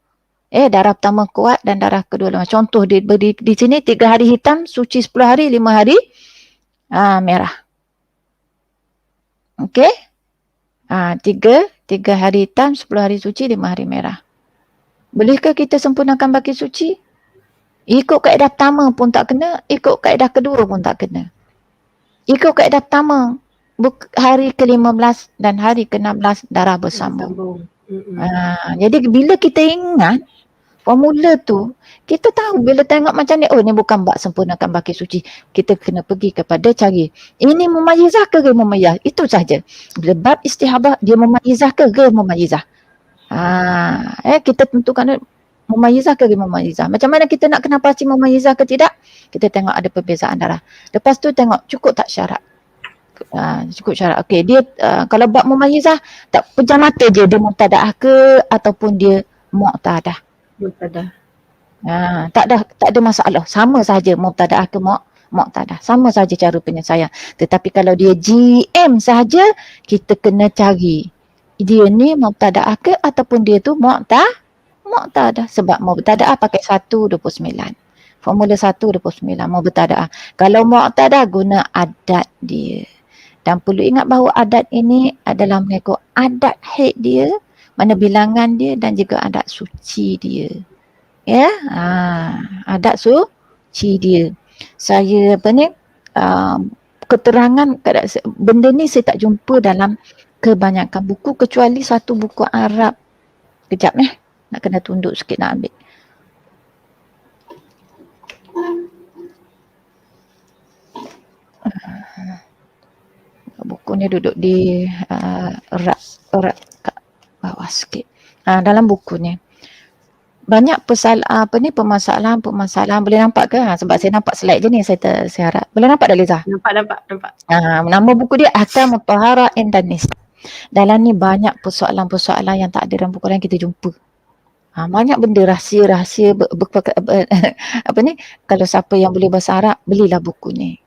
Darah pertama kuat dan darah kedua lemah. Contoh di sini 3 hari hitam, suci 10 hari, 5 hari merah. Okey. 3 hari hitam, 10 hari suci, 5 hari merah. Bolehkah kita sempurnakan baki suci? Ikut kaedah pertama pun tak kena, ikut kaedah kedua pun tak kena. Ikut kaedah pertama, hari ke-15 dan hari ke-16 darah bersambung. Jadi bila kita ingat formula tu, kita tahu bila tengok macam ni, ni bukan bab sempurnakan baki suci. Kita kena pergi kepada cari. Ini mumayyizah ke ghair mumayyizah? Itu saja. Bila bab istihadah, dia mumayyizah ke ghair mumayyizah? Kita tentukan mumayyizah ke ghair mumayyizah. Macam mana kita nak kenal pasti mumayyizah ke tidak? Kita tengok ada perbezaan darah. Lepas tu tengok cukup tak syarat. Cukup syarat. Okey, dia kalau bab mumayyizah, tak pejam mata je dia muqtadaah ke ataupun dia muqtadah. Tak ada masalah. Sama saja mubtadaah ke muqtadah. Sama saja cara penyelesaian. Tetapi kalau dia GM saja, kita kena cari dia ni mubtadaah ke ataupun dia tu muqtadah. Sebab mubtadaah pakai 129. Formula 129 mubtadaah. Kalau muqtadah guna adat dia. Dan perlu ingat bahawa adat ini adalah mengikut adat haid dia, mana bilangan dia dan juga adat suci dia. Adat suci dia. Saya keterangan benda ni saya tak jumpa dalam kebanyakan buku kecuali satu buku Arab. Kejap nak kena tunduk sikit nak ambil. Buku ni duduk di rak kat bawah sikit. Dalam buku ni banyak permasalahan boleh nampak ke? Sebab saya nampak slide je ni, saya harap. Boleh nampak dah Liza? Nampak. Nama buku dia Ahkam Taharah Indanis. Dalam ni banyak persoalan-persoalan yang tak ada dalam buku lain kita jumpa. Banyak benda rahsia-rahsia apa ni, kalau siapa yang boleh bahasa Arab, belilah buku ni.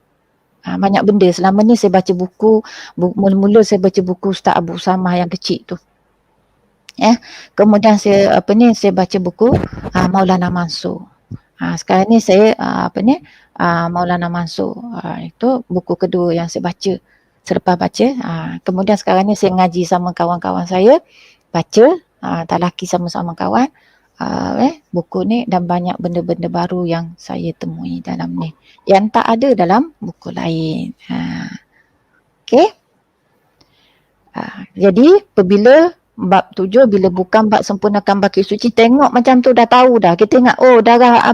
Banyak benda. Selama ni saya baca buku, mula-mula saya baca buku Ustaz Abu Samah yang kecil tu. Kemudian saya baca buku Maulana Mansur. Sekarang ni saya Maulana Mansur. Itu buku kedua yang saya baca. Selepas baca, kemudian sekarang ni saya ngaji sama kawan-kawan saya, baca, talaki sama-sama kawan, buku ni, dan banyak benda-benda baru yang saya temui dalam ni, yang tak ada dalam buku lain. Okey. Jadi apabila bab 7, bila bukan bab sempurnakan baki suci, tengok macam tu dah tahu dah. Kita ingat, oh darah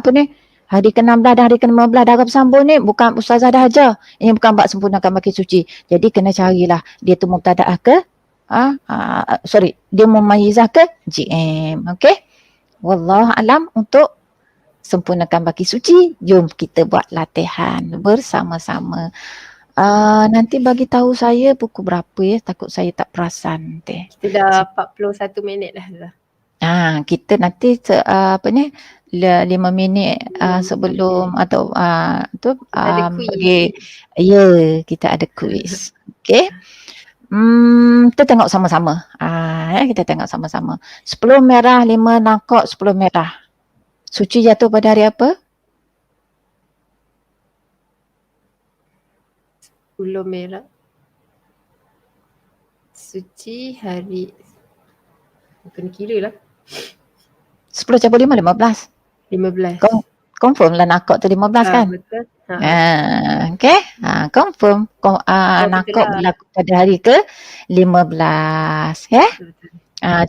hari ke-16 dan hari ke-15 darah bersambung ni bukan ustazah dah ajar. Ini bukan bab sempurnakan baki suci. Jadi kena carilah dia tu mubtadaah ke dia mumayyizah ke GM. Okey. Wallahu alam. Untuk sempurnakan baki suci, jom kita buat latihan bersama-sama. Nanti bagi tahu saya pukul berapa ya, takut saya tak perasan nanti. Kita dah 41 minit dah. Kita nanti 5 minit sebelum atau kita ada kuis. Okey. Kita tengok sama-sama. Kita tengok sama-sama. 10 merah, 5 nakok, 10 merah. Suci jatuh pada hari apa? 10 merah. Suci hari, kena kira lah. 10 campur 5, 15. 15. Confirm lah nakok tu 15 kan? Betul. Okay. Confirm. Nakok berlaku pada hari ke 15.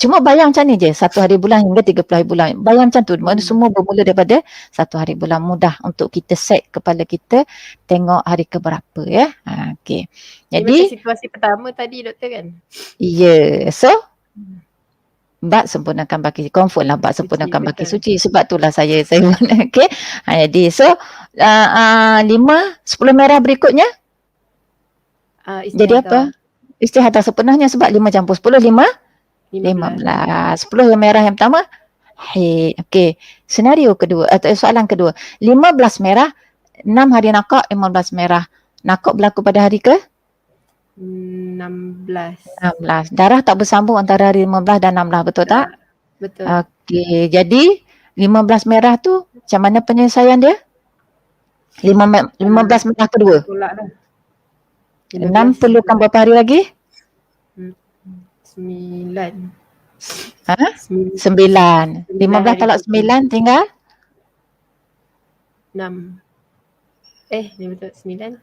Cuma bayang macam ni je, 1 hari bulan hingga 30 hari bulan. Bayang macam tu. Semua bermula daripada 1 hari bulan. Mudah untuk kita set kepala kita, tengok hari ke berapa ya. Okay. Jadi situasi pertama tadi doktor kan? Ya. So bab sempurnakan baki, confirm lah bab sempurnakan baki suci. Sebab itulah saya okay. Jadi so 5, 10 merah berikutnya jadi apa? Istihadah sepenuhnya, sebab 5 campur 10, 15. 10 yang merah yang pertama. Okey. Senario kedua atau soalan kedua. 15 merah, 6 hari nakak, 15 merah. Nakak berlaku pada hari ke? 16. Darah tak bersambung antara hari 15 dan 16, betul tak? Betul. Okey. Jadi 15 merah tu macam mana penyelesaian dia? 15 merah kedua. 6 perlukan berapa hari lagi? 9. 9. 15 tolak 9 tinggal 6. Ni betul 9.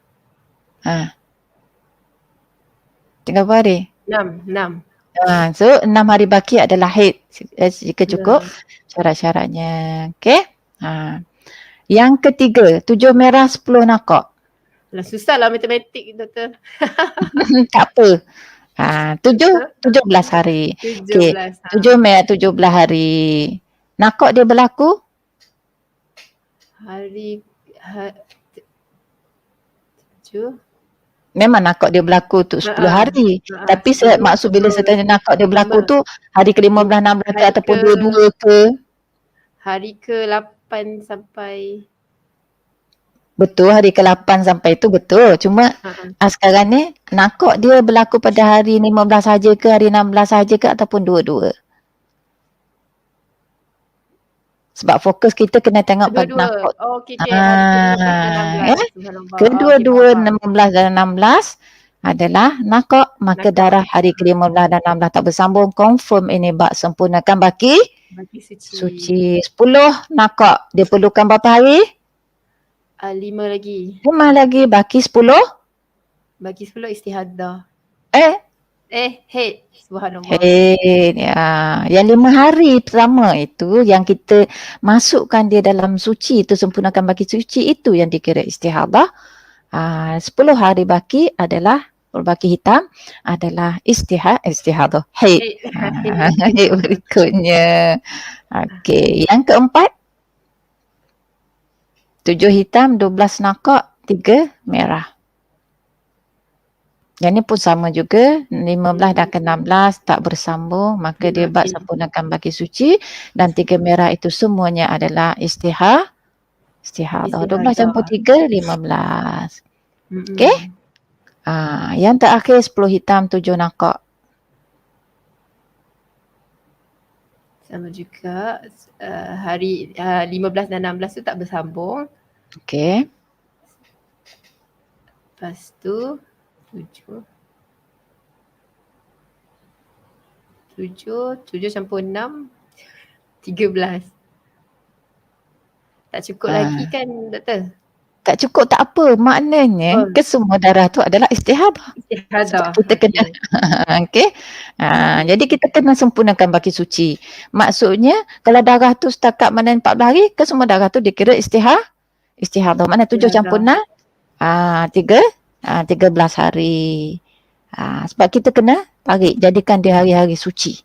Tinggal berapa hari? 6. So 6 hari baki adalah haid jika cukup syarat-syaratnya. Okey. Yang ketiga, 7 merah 10 nakak. Susahlah matematik doktor. Tak apa. 17 hari. 17. 7 merah 17 hari. Nakak dia berlaku? Hari 7. Memang nakak dia berlaku untuk 10 hari. Tapi maksud bila saya tanya nakak dia berlaku tu hari ke-15, 16 ke ataupun 22 ke? Hari ke-8 sampai. Betul, hari ke-8 sampai tu betul. Cuma sekarang ni nakak dia berlaku pada hari 15 saja ke, hari 16 saja ke ataupun dua-dua? Sebab fokus kita kena tengok pada nakak. Kedua-dua 15 dan 16 adalah nakak, maka darah hari ke-15 dan 16 tak bersambung. Confirm ini bab sempurnakan baki suci. 10 nakak, dia perlukan berapa hari? 5 lagi. 5 lagi, baki 10? Baki 10 istihadah. Haid. Subhanallah. Haid, ya. Yang 5 hari pertama itu yang kita masukkan dia dalam suci, itu sempurnakan baki suci, itu yang dikira istihadah. 10 hari baki adalah, baki hitam adalah istihadah. Haid. Haid berikutnya. Okey, yang keempat. 7 hitam, 12 nakak, 3 merah. Yang ni pun sama juga, 15 dan ke-16 tak bersambung, maka dia bab sempurnakan baki suci, dan 3 merah itu semuanya adalah istihadah. 12 campur 3, 15. Okey? Yang terakhir 10 hitam 7 nakak. Sama juga, hari 15 dan 16 tu tak bersambung. Okey. Lepas tu 7 campur 6, 13. Tak cukup lagi kan doktor? Tak cukup tak apa, maknanya kesemua darah tu adalah istihadah. Sebab kita kena okey. Jadi kita kena sempurnakan baki suci. Maksudnya kalau darah tu setakat mana 14 hari, kesemua darah tu dikira istihadah. Mana 7 campur 6? 13 hari. Sebab kita kena tarik, jadikan dia hari-hari suci.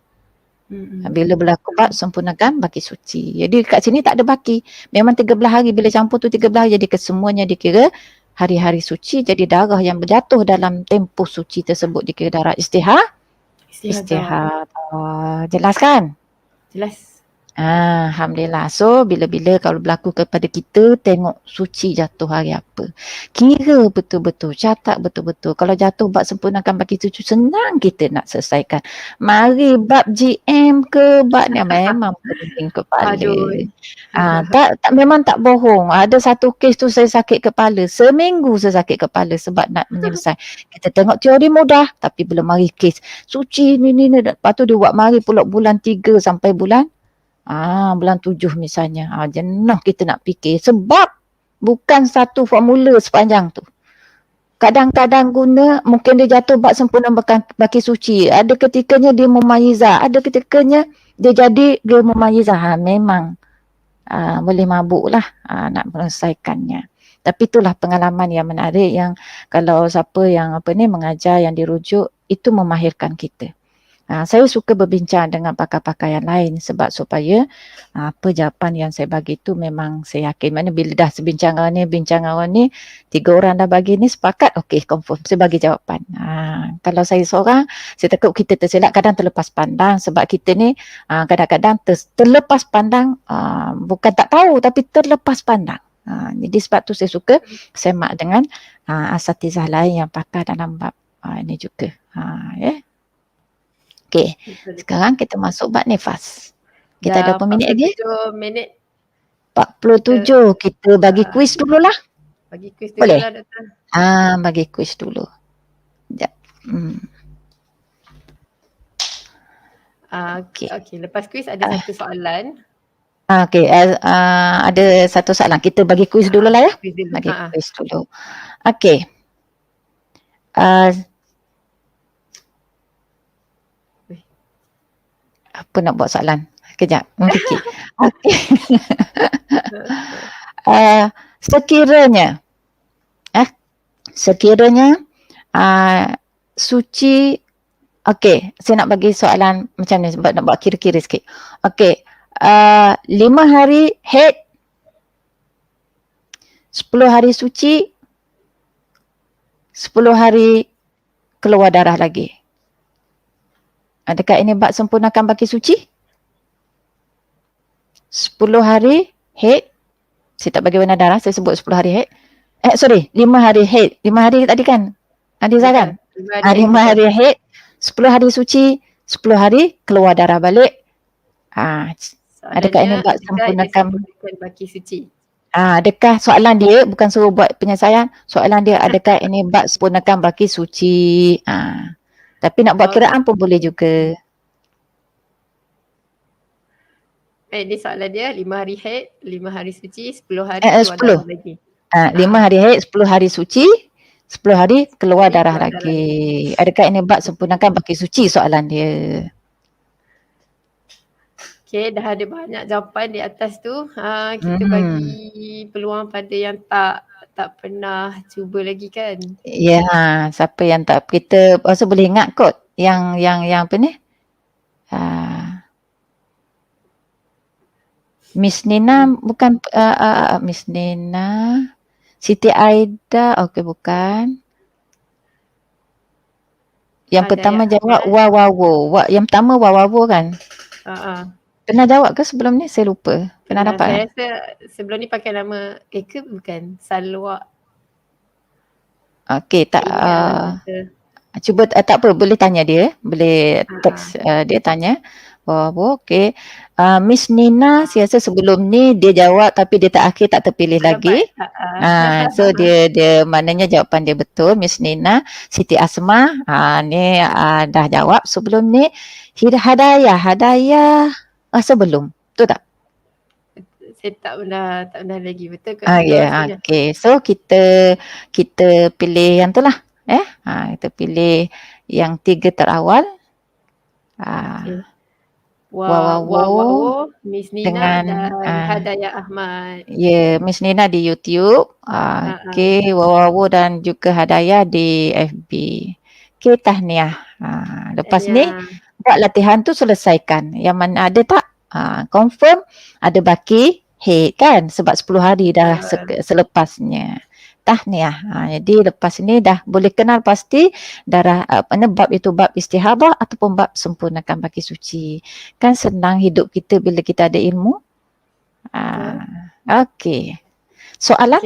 Bila berlaku bab, sempurnakan baki suci. Jadi kat sini tak ada baki. Memang 13 hari, bila campur tu 13 hari, jadi kesemuanya dikira hari-hari suci. Jadi darah yang berjatuh dalam tempoh suci tersebut dikira darah istihadah. Jelas kan? Jelas. Alhamdulillah. So bila-bila kalau berlaku kepada kita, tengok suci jatuh hari apa. Kira betul-betul, catat betul-betul. Kalau jatuh bab sempurnakan baki suci, senang kita nak selesaikan. Mari bab GM ke bab ni memang pening kepala. Memang tak bohong. Ada satu kes tu saya sakit kepala. Seminggu saya sakit kepala sebab nak menyelesai. Kita tengok teori mudah tapi belum mari kes. Suci ni. Lepas tu dia buat mari pula bulan 3 sampai bulan 7 misalnya. Jenah kita nak fikir sebab bukan satu formula sepanjang tu. Kadang-kadang guna, mungkin dia jatuh bab sempurna baki suci. Ada ketikanya dia memayizah. Ada ketikanya dia jadi dia memayizah. Memang boleh mabuk lah nak menyelesaikannya. Tapi itulah pengalaman yang menarik yang kalau siapa yang mengajar yang dirujuk, itu memahirkan kita. Saya suka berbincang dengan pakar-pakar yang lain sebab supaya apa jawapan yang saya bagi tu memang saya yakin. Mana bila dah bincang orang ni, 3 orang dah bagi ni sepakat, okey confirm, saya bagi jawapan. Kalau saya seorang, saya takut kita tersilap, kadang terlepas pandang sebab kita ni kadang-kadang terlepas pandang, bukan tak tahu tapi terlepas pandang. Jadi sebab tu saya suka semak dengan asatizah lain yang pakar dalam bab ini juga. Okey, sekarang kita masuk bab nifas. Kita ada berapa minit lagi? 47 minit. 47. Kita bagi kuis dululah. Bagi kuis dulu lah doktor. Bagi kuis dulu. Sekejap. Okey, lepas kuis ada satu soalan. Okey, ada satu soalan. Kita bagi kuis dulu lah ya. Bagi kuis dulu. Okey. Apa nak buat soalan? Kejap, fikir. Okey. Sekiranya suci, okey, saya nak bagi soalan macam ni sebab nak buat kira-kira sikit. Okey, 5 hari haid, 10 hari suci, 10 hari keluar darah lagi. Adakah ini bab sempurnakan baki suci? 10 hari haid. Saya tak bagi warna darah, saya sebut 10 hari haid. 5 hari haid. 5 hari tadi kan? Adizah kan? 5 hari haid, 10 hari suci, 10 hari keluar darah balik. Adakah ini bab sempurnakan baki suci? Adakah soalan dia bukan suruh buat penyelesaian, soalan dia adakah ini bab sempurnakan baki suci? Tapi nak buat kiraan pun boleh juga. Ini soalan dia 5 hari haid, 5 hari suci, 10 hari keluar darah lagi. 5 hari haid, 10 hari suci, 10 hari keluar darah lagi. Adakah ini bab sempurnakan baki suci soalan dia? Okey, dah ada banyak jawapan di atas tu. Kita bagi peluang pada yang tak pernah cuba lagi kan? Ya, siapa yang tak, kita rasa boleh ingat kot yang apa ni? Miss Nina bukan Miss Nina, Siti Aida, okey bukan. Yang pertama jawab wawawo. Yang pertama wawawo kan? Pernah jawab ke sebelum ni? Saya lupa. Pernah dapat Saya kan? rasa sebelum ni pakai nama ke bukan? Salwa. Okey, tak cuba tak apa, boleh tanya dia, boleh teks dia tanya. Okey. Miss Nina saya rasa sebelum ni dia jawab tapi dia akhir tak terpilih lagi. So dia maknanya jawapan dia betul. Miss Nina. Siti Asma ni dah jawab sebelum ni. Hadayah sebelum, betul tak? Saya tak pernah lagi, betul ke? Okey. So kita pilih yang tu lah. Kita pilih yang 3 terawal. Wawawo, Miss Nina dan Hadayah Ahmad. Miss Nina di YouTube. Okey, Wawawo dan juga Hadayah di FB. Okey, tahniah. Lepas ni buat latihan tu selesaikan. Yang mana ada tak? Confirm ada baki head kan sebab 10 hari dah selepasnya. Tahniah. Jadi lepas ni dah boleh kenal pasti darah bab itu bab istihadah ataupun bab sempurnakan baki suci. Kan senang hidup kita bila kita ada ilmu. Okey. Soalan?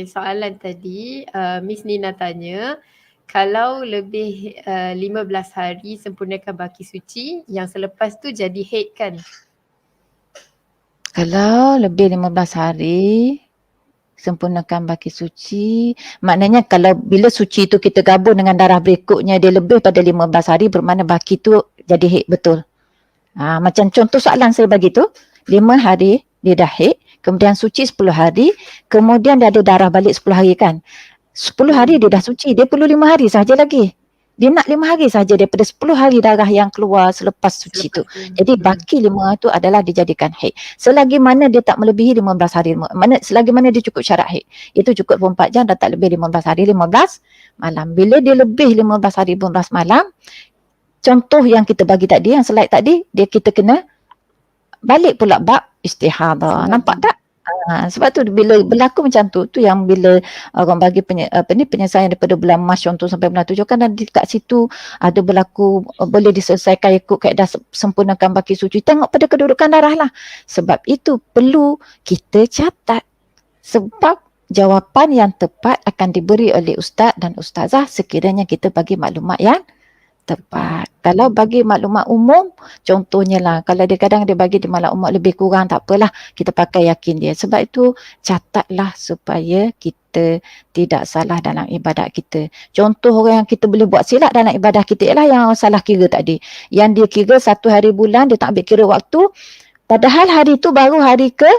Soalan tadi Miss Nina tanya, kalau lebih 15 hari sempurnakan baki suci, yang selepas tu jadi haid kan? Kalau lebih 15 hari sempurnakan baki suci, maknanya kalau bila suci tu kita gabung dengan darah berikutnya dia lebih pada 15 hari bermakna baki tu jadi haid betul. Macam contoh soalan saya bagi tu, 5 hari dia dah haid, kemudian suci 10 hari, kemudian dia ada darah balik 10 hari kan. 10 hari dia dah suci, dia perlu 5 hari saja lagi. Dia nak 5 hari saja daripada 10 hari darah yang keluar selepas suci tu. Jadi baki 5 tu adalah dijadikan haid. Selagi mana dia tak melebihi 15 hari. Selagi mana dia cukup syarat haid. Itu cukup 24 jam dan tak lebih 15 hari 15 malam. Bila dia lebih 15 hari 15 malam, contoh yang kita bagi tadi, yang slide tadi, kita kena balik pula bab istihadah. Nampak tak? Sebab tu bila berlaku macam tu yang bila orang bagi penyelesaian daripada bulan Mac contoh sampai bulan 7 kan kat situ ada berlaku boleh diselesaikan ikut kaedah sempurnakan baki suci. Tengok pada kedudukan darah lah. Sebab itu perlu kita catat. Sebab jawapan yang tepat akan diberi oleh ustaz dan ustazah sekiranya kita bagi maklumat yang tepat. Kalau bagi maklumat umum, contohnya lah, kalau dia kadang dia bagi di maklumat lebih kurang tak apalah, kita pakai yakin dia. Sebab itu catatlah supaya kita tidak salah dalam ibadat kita. Contoh orang yang kita boleh buat silap dalam ibadah kita ialah yang salah kira tadi. Yang dia kira 1 hari bulan, dia tak ambil kira waktu, padahal hari tu baru hari ke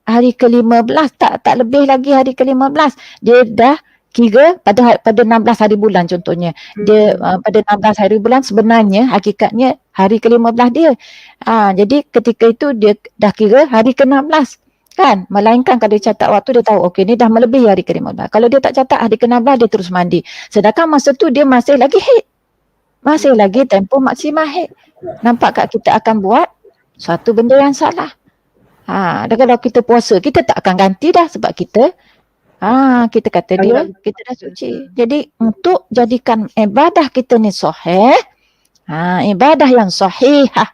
hari ke-15, tak lebih lagi hari ke-15. Dia dah kira pada 16 hari bulan contohnya. Dia pada 16 hari bulan sebenarnya hakikatnya hari ke-15 dia. Jadi ketika itu dia dah kira hari ke-16 kan. Melainkan kalau dia catat waktu dia tahu okey ni dah melebihi hari ke-15. Kalau dia tak catat hari ke-16 dia terus mandi. Sedangkan masa tu dia masih lagi haid. Masih lagi tempoh maksimal haid. Nampak tak kita akan buat suatu benda yang salah. Dan kalau kita puasa kita tak akan ganti dah sebab kita kita kata dia, kita dah suci. Jadi untuk jadikan ibadah kita ni sahih, ibadah yang sahihah,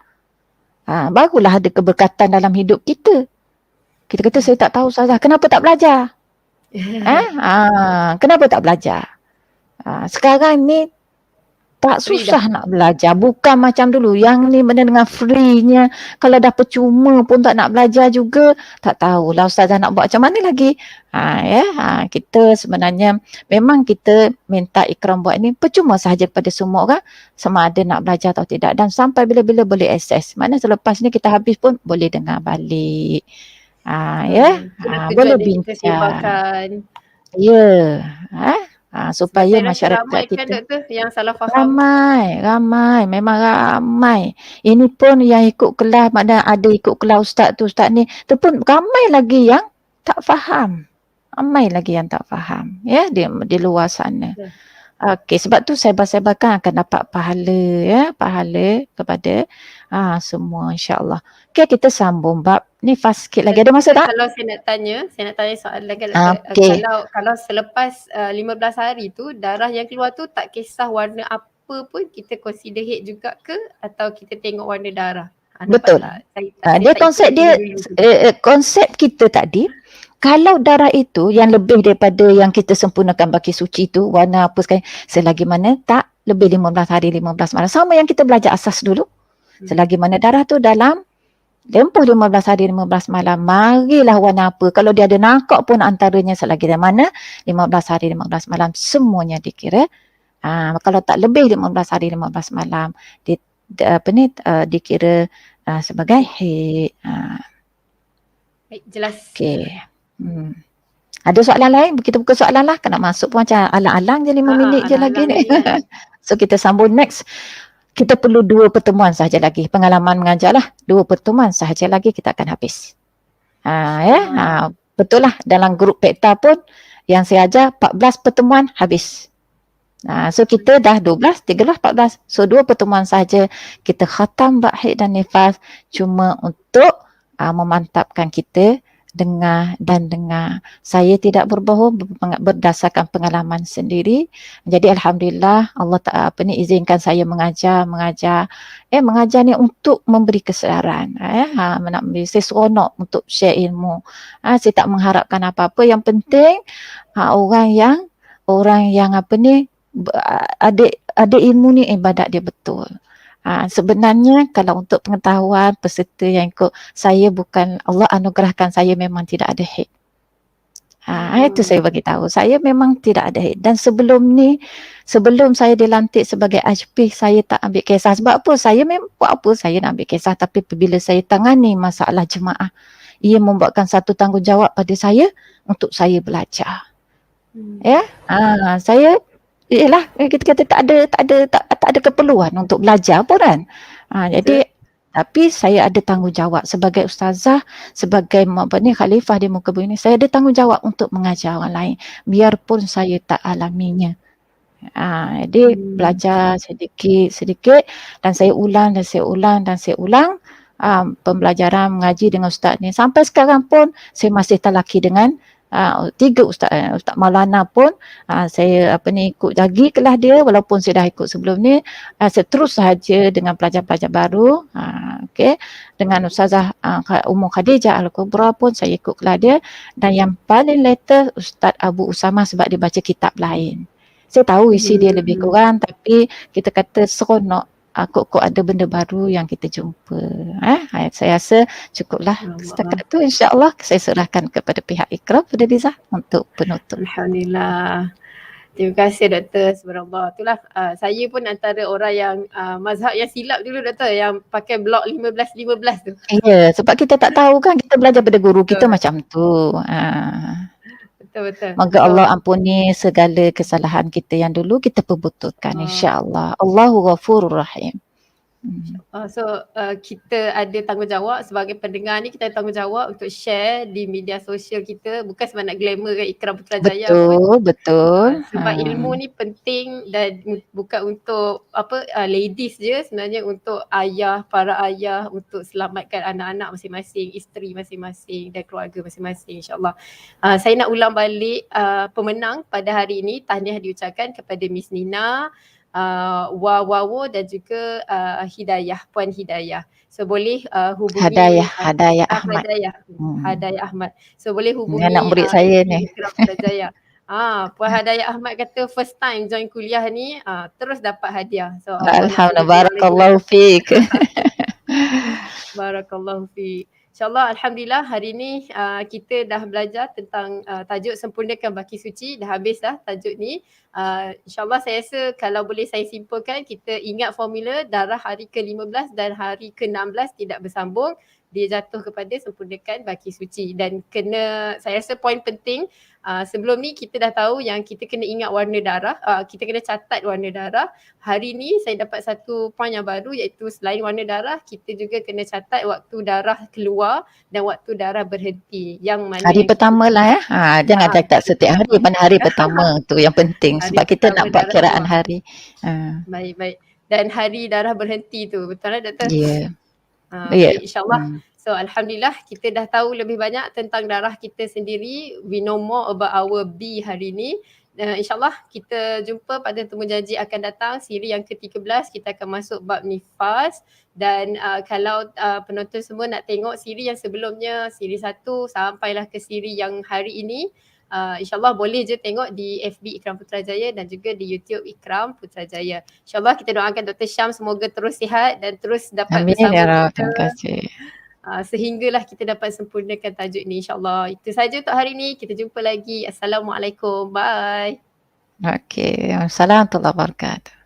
barulah ada keberkatan dalam hidup kita. Kita kata saya tak tahu Ustazah, kenapa tak belajar? Kenapa tak belajar? Sekarang ni tak susah nak belajar. Bukan macam dulu. Yang ni benda dengan free-nya. Kalau dah percuma pun tak nak belajar juga. Tak tahulah Ustazah nak buat macam mana lagi. Kita sebenarnya memang kita minta Ikram buat ni percuma sahaja kepada semua orang. Sama ada nak belajar atau tidak. Dan sampai bila-bila boleh akses. Mana selepas ni kita habis pun boleh dengar balik. Boleh bincang. Supaya masyarakat kita yang salah faham. Ramai, memang ramai. Ini pun yang ikut kelas, mana ada ikut kelas ustaz tu, ustaz ni, tu pun ramai lagi yang tak faham. Ramai lagi yang tak faham, ya, di luar sana. Okey, sebab tu sebar-sebarkan akan dapat pahala ya, pahala kepada semua insya-Allah. Okey, kita sambung bab nifas sikit lagi. Ada masa tak? Kalau saya nak tanya soalan lagi doktor. Okey. Kalau selepas 15 hari tu darah yang keluar tu tak kisah warna apa pun kita consider haid juga ke atau kita tengok warna darah? Nampak Betul. tak? Saya Dia tak ikut konsep dia dulu tu. konsep kita tadi, kalau darah itu yang lebih daripada yang kita sempurnakan baki suci tu, warna apa sekali, selagi mana tak lebih 15 hari 15 malam. Sama yang kita belajar asas dulu. Selagi mana darah tu dalam tempoh 15 hari 15 malam, marilah warna apa. Kalau dia ada nakak pun antaranya selagi dari mana 15 hari 15 malam, semuanya dikira. Kalau tak lebih 15 hari 15 malam, dikira sebagai haid. Baik, jelas. Okey. Ada soalan lain? Kita buka soalan lah. Kena masuk pun macam alang-alang je 5 minit je lagi ni. Kan? So kita sambung next. Kita perlu 2 pertemuan sahaja lagi. Pengalaman mengajar lah. 2 pertemuan sahaja lagi kita akan habis. Betul lah. Dalam grup Pekta pun yang saya ajar 14 pertemuan habis. So kita dah 12, 13, 14. So 2 pertemuan sahaja kita khatam bab haid dan nifas cuma untuk memantapkan kita dengar. Saya tidak berbohong berdasarkan pengalaman sendiri. Jadi alhamdulillah Allah izinkan saya mengajar ni untuk memberi kesedaran. Saya seronok untuk share ilmu. Saya tak mengharapkan apa-apa. Yang penting orang yang ada ilmu ni ibadat dia betul. Sebenarnya kalau untuk pengetahuan peserta yang ikut, saya bukan, Allah anugerahkan saya memang tidak ada haid. Itu saya bagi tahu. Saya memang tidak ada haid. Dan sebelum saya dilantik sebagai HP, saya tak ambil kisah. Sebab apa? Saya memang buat apa saya nak ambil kisah. Tapi apabila saya tangani masalah jemaah, ia membuatkan satu tanggungjawab pada saya untuk saya belajar. Saya kita kata tak ada keperluan untuk belajar pun kan. Jadi tapi saya ada tanggungjawab sebagai ustazah, sebagai khalifah di muka bumi ini, saya ada tanggungjawab untuk mengajar orang lain biarpun saya tak alaminya. Jadi belajar sedikit dan saya ulang pembelajaran mengaji dengan ustaz ni. Sampai sekarang pun saya masih talaki dengan 3 ustaz Maulana pun saya ikut lagi kelas dia walaupun saya dah ikut sebelum ni. Saya terus sahaja dengan pelajar-pelajar baru. Dengan Ustazah Ummu Khadijah Al-Kubra pun saya ikut kelas dia. Dan yang paling latest Ustaz Abu Usama sebab dia baca kitab lain. Saya tahu isi dia lebih kurang tapi kita kata seronok kok ada benda baru yang kita jumpa. Saya rasa cukuplah setakat tu, insya-Allah saya serahkan kepada pihak Ikram pada Liza untuk penutup. Alhamdulillah. Terima kasih Doktor. Subhanallah. Itulah saya pun antara orang yang mazhab yang silap dulu Doktor, yang pakai blok 15-15 tu. Ya, sebab kita tak tahu kan, kita belajar pada guru kita macam tu. Betul. Moga Allah ampuni segala kesalahan kita yang dulu kita perbetulkan insya-Allah. Allahu Ghafurur Rahim. Kita ada tanggungjawab sebagai pendengar ni, kita ada tanggungjawab untuk share di media sosial kita, bukan sebab nak glamour kan Ikram Putrajaya pun. Betul. Sebab ilmu ni penting dan bukan untuk ladies je, sebenarnya untuk para ayah, untuk selamatkan anak-anak masing-masing, isteri masing-masing dan keluarga masing-masing, insya-Allah. Saya nak ulang balik pemenang pada hari ini. Tahniah diucapkan kepada Miss Nina, Wawo dan juga Hidayah, Puan Hidayah. So boleh hubungi Hadayah Ahmad. Hadayah Ahmad. So boleh hubungi anak murid saya ni. Puan Hadayah Ahmad kata first time join kuliah ni terus dapat hadiah. So alhamdulillah, barakallahu fiik. Barakallahu fiik. InsyaAllah alhamdulillah hari ni kita dah belajar tentang tajuk sempurnakan baki suci. Dah habis dah tajuk ni. InsyaAllah saya rasa kalau boleh saya simpulkan, kita ingat formula darah hari ke-15 dan hari ke-16 tidak bersambung. dia jatuh kepada sempurnakan baki suci. Dan saya rasa poin penting, sebelum ni kita dah tahu yang kita kena ingat warna darah, kita kena catat warna darah. Hari ni saya dapat satu poin yang baru, iaitu selain warna darah, kita juga kena catat waktu darah keluar dan waktu darah berhenti. Yang mana Hari yang pertama lah ya. Jangan catat setiap hari, pada hari pertama tu yang penting hari sebab kita pertama nak buat darah kiraan keluar. hari. Baik. Dan hari darah berhenti tu, betul lah Doktor? Ya. Baik, insyaAllah. So Alhamdulillah kita dah tahu lebih banyak tentang darah kita sendiri. We know more about our B hari ni. InsyaAllah kita jumpa pada temu janji akan datang, siri yang ke-13 kita akan masuk bab nifas. Dan kalau penonton semua nak tengok siri yang sebelumnya, siri 1 sampailah ke siri yang hari ini, InsyaAllah boleh je tengok di FB Ikram Putrajaya dan juga di YouTube Ikram Putrajaya. InsyaAllah kita doakan Dr. Syam semoga terus sihat dan terus dapat Amin bersama ya Rab, kita. terima kasih. Sehinggalah kita dapat sempurnakan tajuk ni, insyaAllah. Itu saja untuk hari ni. Kita jumpa lagi. Assalamualaikum. Bye. Okey. Assalamualaikum warahmatullahi wabarakatuh.